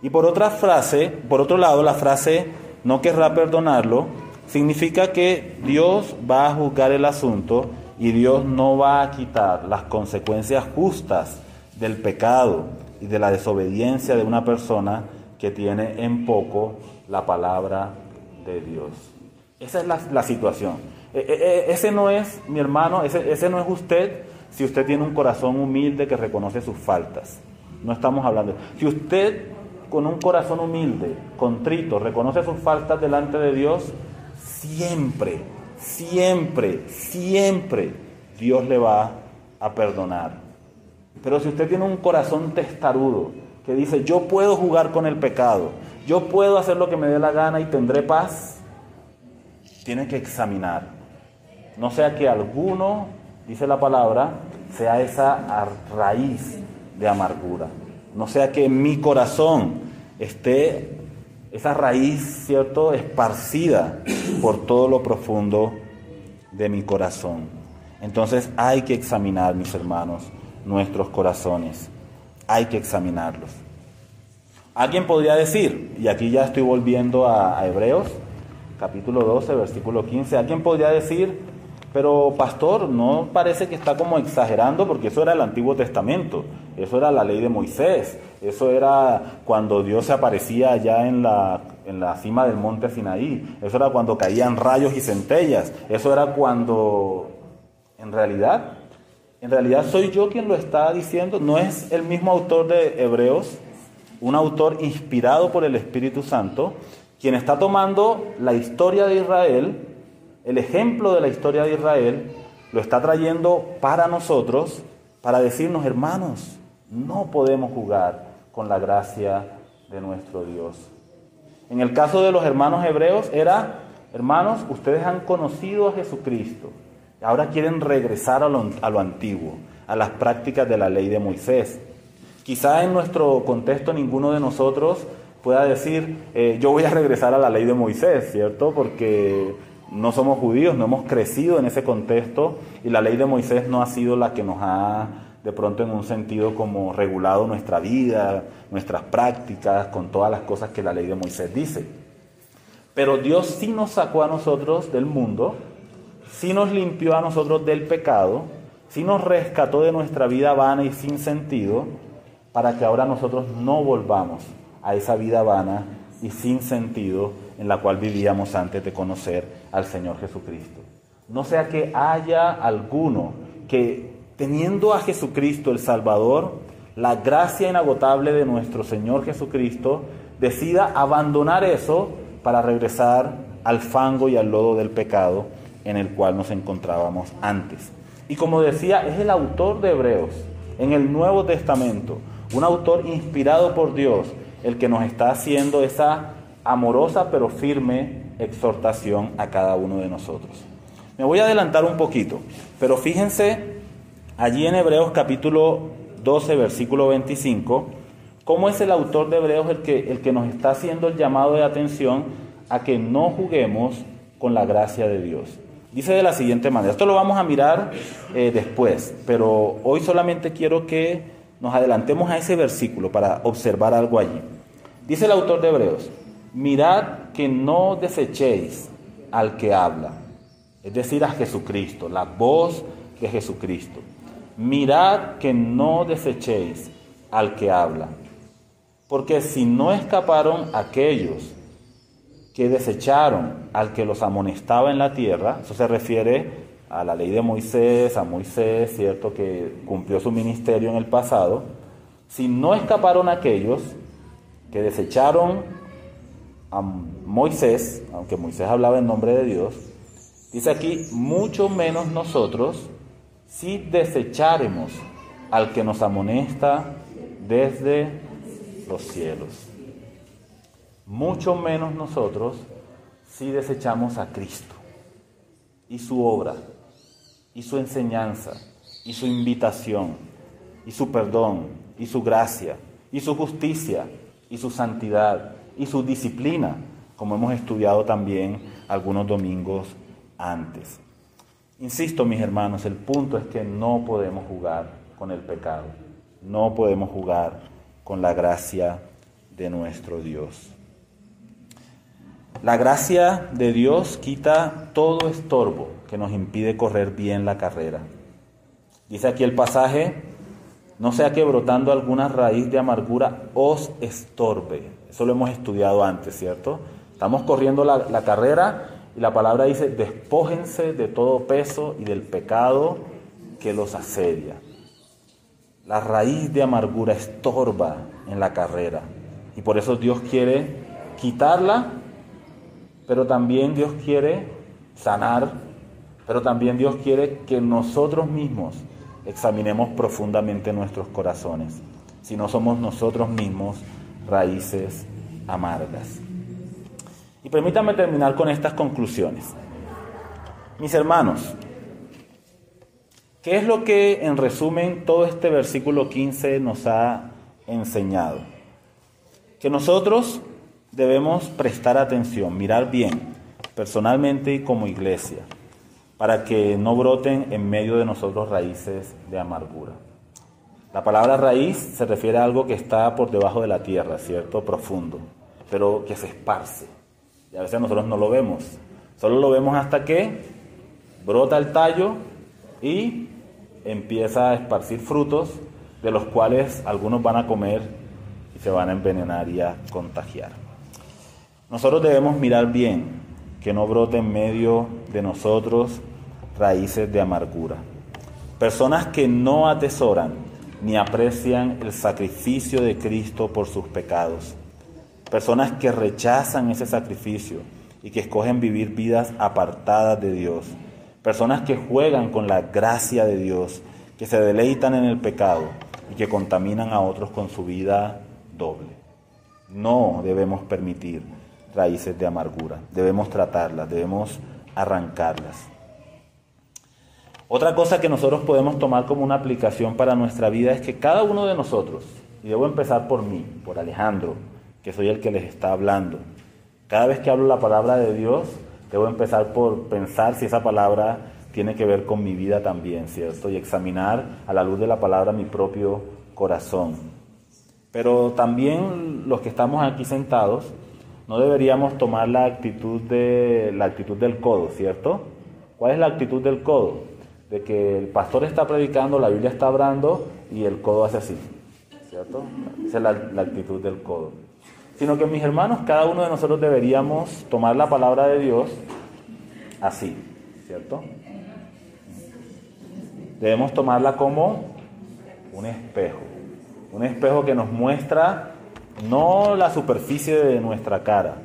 S1: Y por otro lado, la frase no querrá perdonarlo significa que Dios va a juzgar el asunto y Dios no va a quitar las consecuencias justas del pecado y de la desobediencia de una persona que tiene en poco la palabra de Dios. Esa es la situación. Ese no es, mi hermano, ese no es usted, si usted tiene un corazón humilde que reconoce sus faltas. No estamos hablando. Si usted con un corazón humilde, contrito, reconoce sus faltas delante de Dios, siempre Dios le va a perdonar. Pero si usted tiene un corazón testarudo, que dice: yo puedo jugar con el pecado, yo puedo hacer lo que me dé la gana y tendré paz, tiene que examinar. No sea que alguno, dice la palabra, sea esa raíz de amargura. No sea que en mi corazón esté esa raíz, ¿cierto?, esparcida por todo lo profundo de mi corazón. Entonces hay que examinar, mis hermanos, nuestros corazones. Hay que examinarlos. Alguien podría decir, y aquí ya estoy volviendo a Hebreos, capítulo 12, versículo 15, alguien podría decir, pero pastor, ¿no parece que está como exagerando? Porque eso era el Antiguo Testamento, eso era la ley de Moisés, eso era cuando Dios se aparecía allá en la cima del monte Sinaí, eso era cuando caían rayos y centellas, eso era cuando, en realidad soy yo quien lo está diciendo, no es el mismo autor de Hebreos, un autor inspirado por el Espíritu Santo, quien está tomando la historia de Israel, el ejemplo de la historia de Israel, lo está trayendo para nosotros, para decirnos, hermanos, no podemos jugar con la gracia de nuestro Dios. En el caso de los hermanos hebreos era, hermanos, ustedes han conocido a Jesucristo, ahora quieren regresar a lo antiguo, a las prácticas de la ley de Moisés. Quizá en nuestro contexto ninguno de nosotros pueda decir, yo voy a regresar a la ley de Moisés, ¿cierto? Porque no somos judíos, no hemos crecido en ese contexto y la ley de Moisés no ha sido la que nos ha, de pronto en un sentido, como regulado nuestra vida, nuestras prácticas, con todas las cosas que la ley de Moisés dice. Pero Dios sí nos sacó a nosotros del mundo, sí nos limpió a nosotros del pecado, sí nos rescató de nuestra vida vana y sin sentido, para que ahora nosotros no volvamos a esa vida vana y sin sentido en la cual vivíamos antes de conocer al Señor Jesucristo. No sea que haya alguno que, teniendo a Jesucristo el Salvador, la gracia inagotable de nuestro Señor Jesucristo, decida abandonar eso para regresar al fango y al lodo del pecado en el cual nos encontrábamos antes. Y como decía, es el autor de Hebreos en el Nuevo Testamento, un autor inspirado por Dios, el que nos está haciendo esa amorosa pero firme exhortación a cada uno de nosotros. Me voy a adelantar un poquito, pero fíjense allí en Hebreos capítulo 12, versículo 25, cómo es el autor de Hebreos el que nos está haciendo el llamado de atención a que no juguemos con la gracia de Dios. Dice de la siguiente manera, esto lo vamos a mirar después, pero hoy solamente quiero que nos adelantemos a ese versículo para observar algo allí. Dice el autor de Hebreos, mirad que no desechéis al que habla, es decir, a Jesucristo, la voz de Jesucristo. Mirad que no desechéis al que habla, porque si no escaparon aquellos que desecharon al que los amonestaba en la tierra, eso se refiere a la ley de Moisés, a Moisés, ¿cierto?, que cumplió su ministerio en el pasado. Si no escaparon aquellos que desecharon a Moisés, aunque Moisés hablaba en nombre de Dios, dice aquí, mucho menos nosotros, si desecharemos al que nos amonesta desde los cielos. Mucho menos nosotros, si desechamos a Cristo y su obra, y su enseñanza, y su invitación, y su perdón, y su gracia, y su justicia, y su santidad, y su disciplina, como hemos estudiado también algunos domingos antes. Insisto, mis hermanos, el punto es que no podemos jugar con el pecado, no podemos jugar con la gracia de nuestro Dios. La gracia de Dios quita todo estorbo que nos impide correr bien la carrera. Dice aquí el pasaje, no sea que brotando alguna raíz de amargura os estorbe. Eso lo hemos estudiado antes, ¿cierto? Estamos corriendo la carrera y la palabra dice, despójense de todo peso y del pecado que los asedia. La raíz de amargura estorba en la carrera y por eso Dios quiere quitarla, pero también Dios quiere sanar, pero también Dios quiere que nosotros mismos examinemos profundamente nuestros corazones, si no somos nosotros mismos raíces amargas. Y permítanme terminar con estas conclusiones. Mis hermanos, ¿qué es lo que en resumen todo este versículo 15 nos ha enseñado? Que nosotros debemos prestar atención, mirar bien, personalmente y como iglesia, para que no broten en medio de nosotros raíces de amargura. La palabra raíz se refiere a algo que está por debajo de la tierra, ¿cierto? Profundo, pero que se esparce. Y a veces nosotros no lo vemos. Solo lo vemos hasta que brota el tallo y empieza a esparcir frutos, de los cuales algunos van a comer y se van a envenenar y a contagiar. Nosotros debemos mirar bien, que no brote en medio de nosotros raíces de amargura. Personas que no atesoran ni aprecian el sacrificio de Cristo por sus pecados. Personas que rechazan ese sacrificio y que escogen vivir vidas apartadas de Dios. Personas que juegan con la gracia de Dios, que se deleitan en el pecado y que contaminan a otros con su vida doble. No debemos permitir raíces de amargura. Debemos tratarlas, debemos arrancarlas. Otra cosa que nosotros podemos tomar como una aplicación para nuestra vida es que cada uno de nosotros, y debo empezar por mí, por Alejandro, que soy el que les está hablando, cada vez que hablo la palabra de Dios, debo empezar por pensar si esa palabra tiene que ver con mi vida también, ¿cierto? Y examinar a la luz de la palabra mi propio corazón. Pero también los que estamos aquí sentados, no deberíamos tomar la actitud del codo, ¿cierto? ¿Cuál es la actitud del codo? De que el pastor está predicando, la Biblia está hablando y el codo hace así, ¿cierto? Esa es la actitud del codo. Sino que, mis hermanos, cada uno de nosotros deberíamos tomar la palabra de Dios así, ¿cierto? Debemos tomarla como un espejo que nos muestra no la superficie de nuestra cara,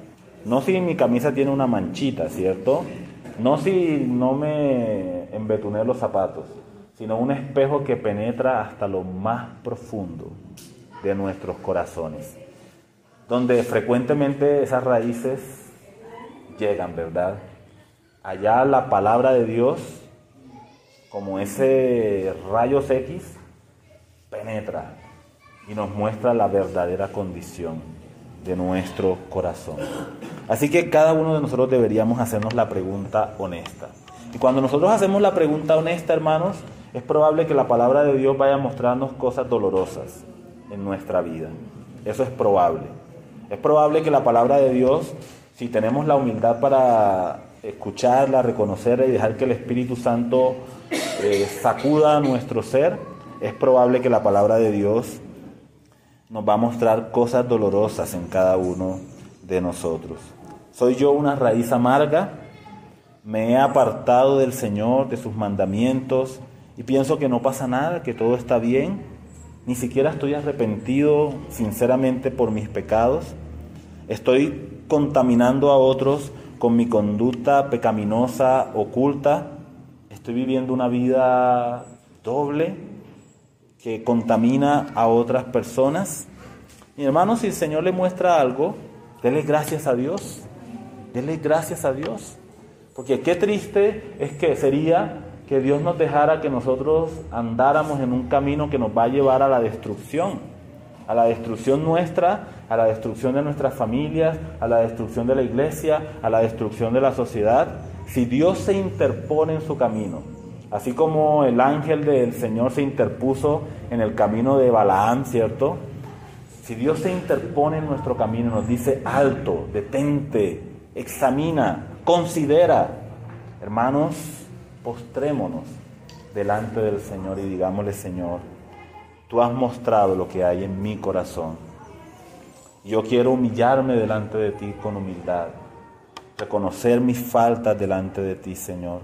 S1: no si mi camisa tiene una manchita, ¿cierto? No si no me embetuné los zapatos, sino un espejo que penetra hasta lo más profundo de nuestros corazones, donde frecuentemente esas raíces llegan, ¿verdad? Allá la palabra de Dios, como ese rayos X, penetra y nos muestra la verdadera condición de nuestro corazón. Así que cada uno de nosotros deberíamos hacernos la pregunta honesta. Y cuando nosotros hacemos la pregunta honesta, hermanos, es probable que la palabra de Dios vaya a mostrarnos cosas dolorosas en nuestra vida. Eso es probable. Es probable que la palabra de Dios, si tenemos la humildad para escucharla, reconocerla y dejar que el Espíritu Santo sacuda nuestro ser, es probable que la palabra de Dios nos va a mostrar cosas dolorosas en cada uno de nosotros. ¿Soy yo una raíz amarga? ¿Me he apartado del Señor, de sus mandamientos, y pienso que no pasa nada, que todo está bien? ¿Ni siquiera estoy arrepentido sinceramente por mis pecados? ¿Estoy contaminando a otros con mi conducta pecaminosa, oculta? ¿Estoy viviendo una vida doble que contamina a otras personas? Mi hermano, si el Señor le muestra algo, dele gracias a Dios. Dele gracias a Dios. Porque qué triste es que sería que Dios nos dejara que nosotros andáramos en un camino que nos va a llevar a la destrucción nuestra, a la destrucción de nuestras familias, a la destrucción de la iglesia, a la destrucción de la sociedad, si Dios se interpone en su camino. Así como el ángel del Señor se interpuso en el camino de Balaam, ¿cierto? Si Dios se interpone en nuestro camino, nos dice alto, detente, examina, considera, hermanos, postrémonos delante del Señor y digámosle: Señor, tú has mostrado lo que hay en mi corazón. Yo quiero humillarme delante de ti con humildad, reconocer mis faltas delante de ti, Señor.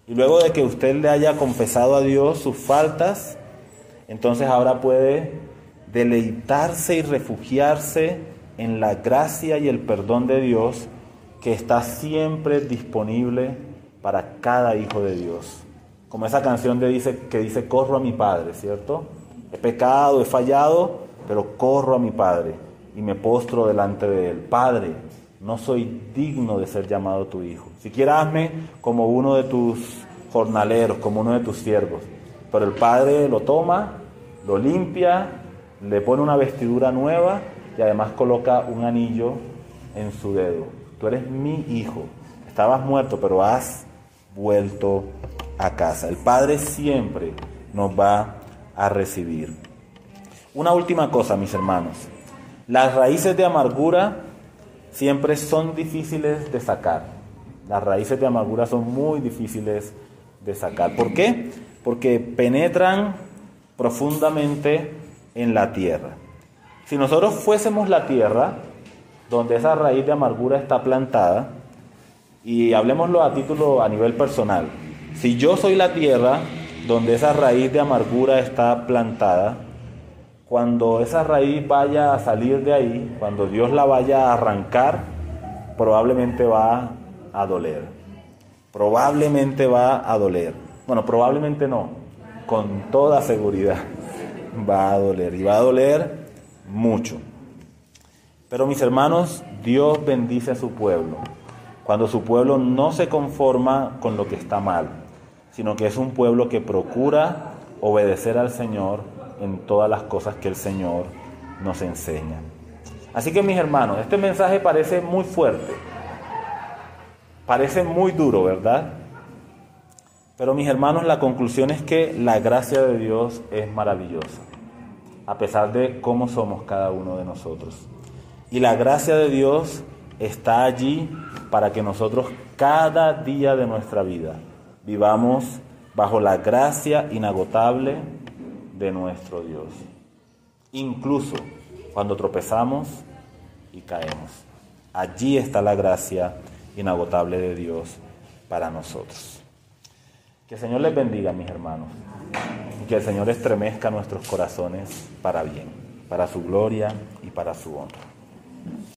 S1: Y luego de que usted le haya confesado a Dios sus faltas, entonces ahora puede deleitarse y refugiarse en la gracia y el perdón de Dios, que está siempre disponible para cada hijo de Dios. Como esa canción que dice, corro a mi Padre, ¿cierto? He pecado, he fallado, pero corro a mi Padre y me postro delante de Él. Padre, no soy digno de ser llamado tu hijo. Siquiera hazme como uno de tus jornaleros, como uno de tus siervos. Pero el padre lo toma, lo limpia, le pone una vestidura nueva y además coloca un anillo en su dedo. Tú eres mi hijo, estabas muerto, pero has vuelto a casa. El Padre siempre nos va a recibir. Una última cosa, mis hermanos. Las raíces de amargura siempre son difíciles de sacar. Las raíces de amargura son muy difíciles de sacar. ¿Por qué? Porque penetran profundamente en la tierra. Si nosotros fuésemos la tierra, donde esa raíz de amargura está plantada, y hablemoslo a nivel personal, si yo soy la tierra donde esa raíz de amargura está plantada, cuando esa raíz vaya a salir de ahí, cuando Dios la vaya a arrancar, probablemente va a doler. Probablemente va a doler. Bueno, probablemente no, con toda seguridad va a doler, y va a doler mucho. Pero mis hermanos, Dios bendice a su pueblo cuando su pueblo no se conforma con lo que está mal, sino que es un pueblo que procura obedecer al Señor en todas las cosas que el Señor nos enseña. Así que mis hermanos, este mensaje parece muy fuerte, parece muy duro, ¿verdad? Pero mis hermanos, la conclusión es que la gracia de Dios es maravillosa, a pesar de cómo somos cada uno de nosotros. Y la gracia de Dios está allí para que nosotros cada día de nuestra vida vivamos bajo la gracia inagotable de nuestro Dios. Incluso cuando tropezamos y caemos. Allí está la gracia inagotable de Dios para nosotros. Que el Señor les bendiga, mis hermanos, y que el Señor estremezca nuestros corazones para bien, para su gloria y para su honra.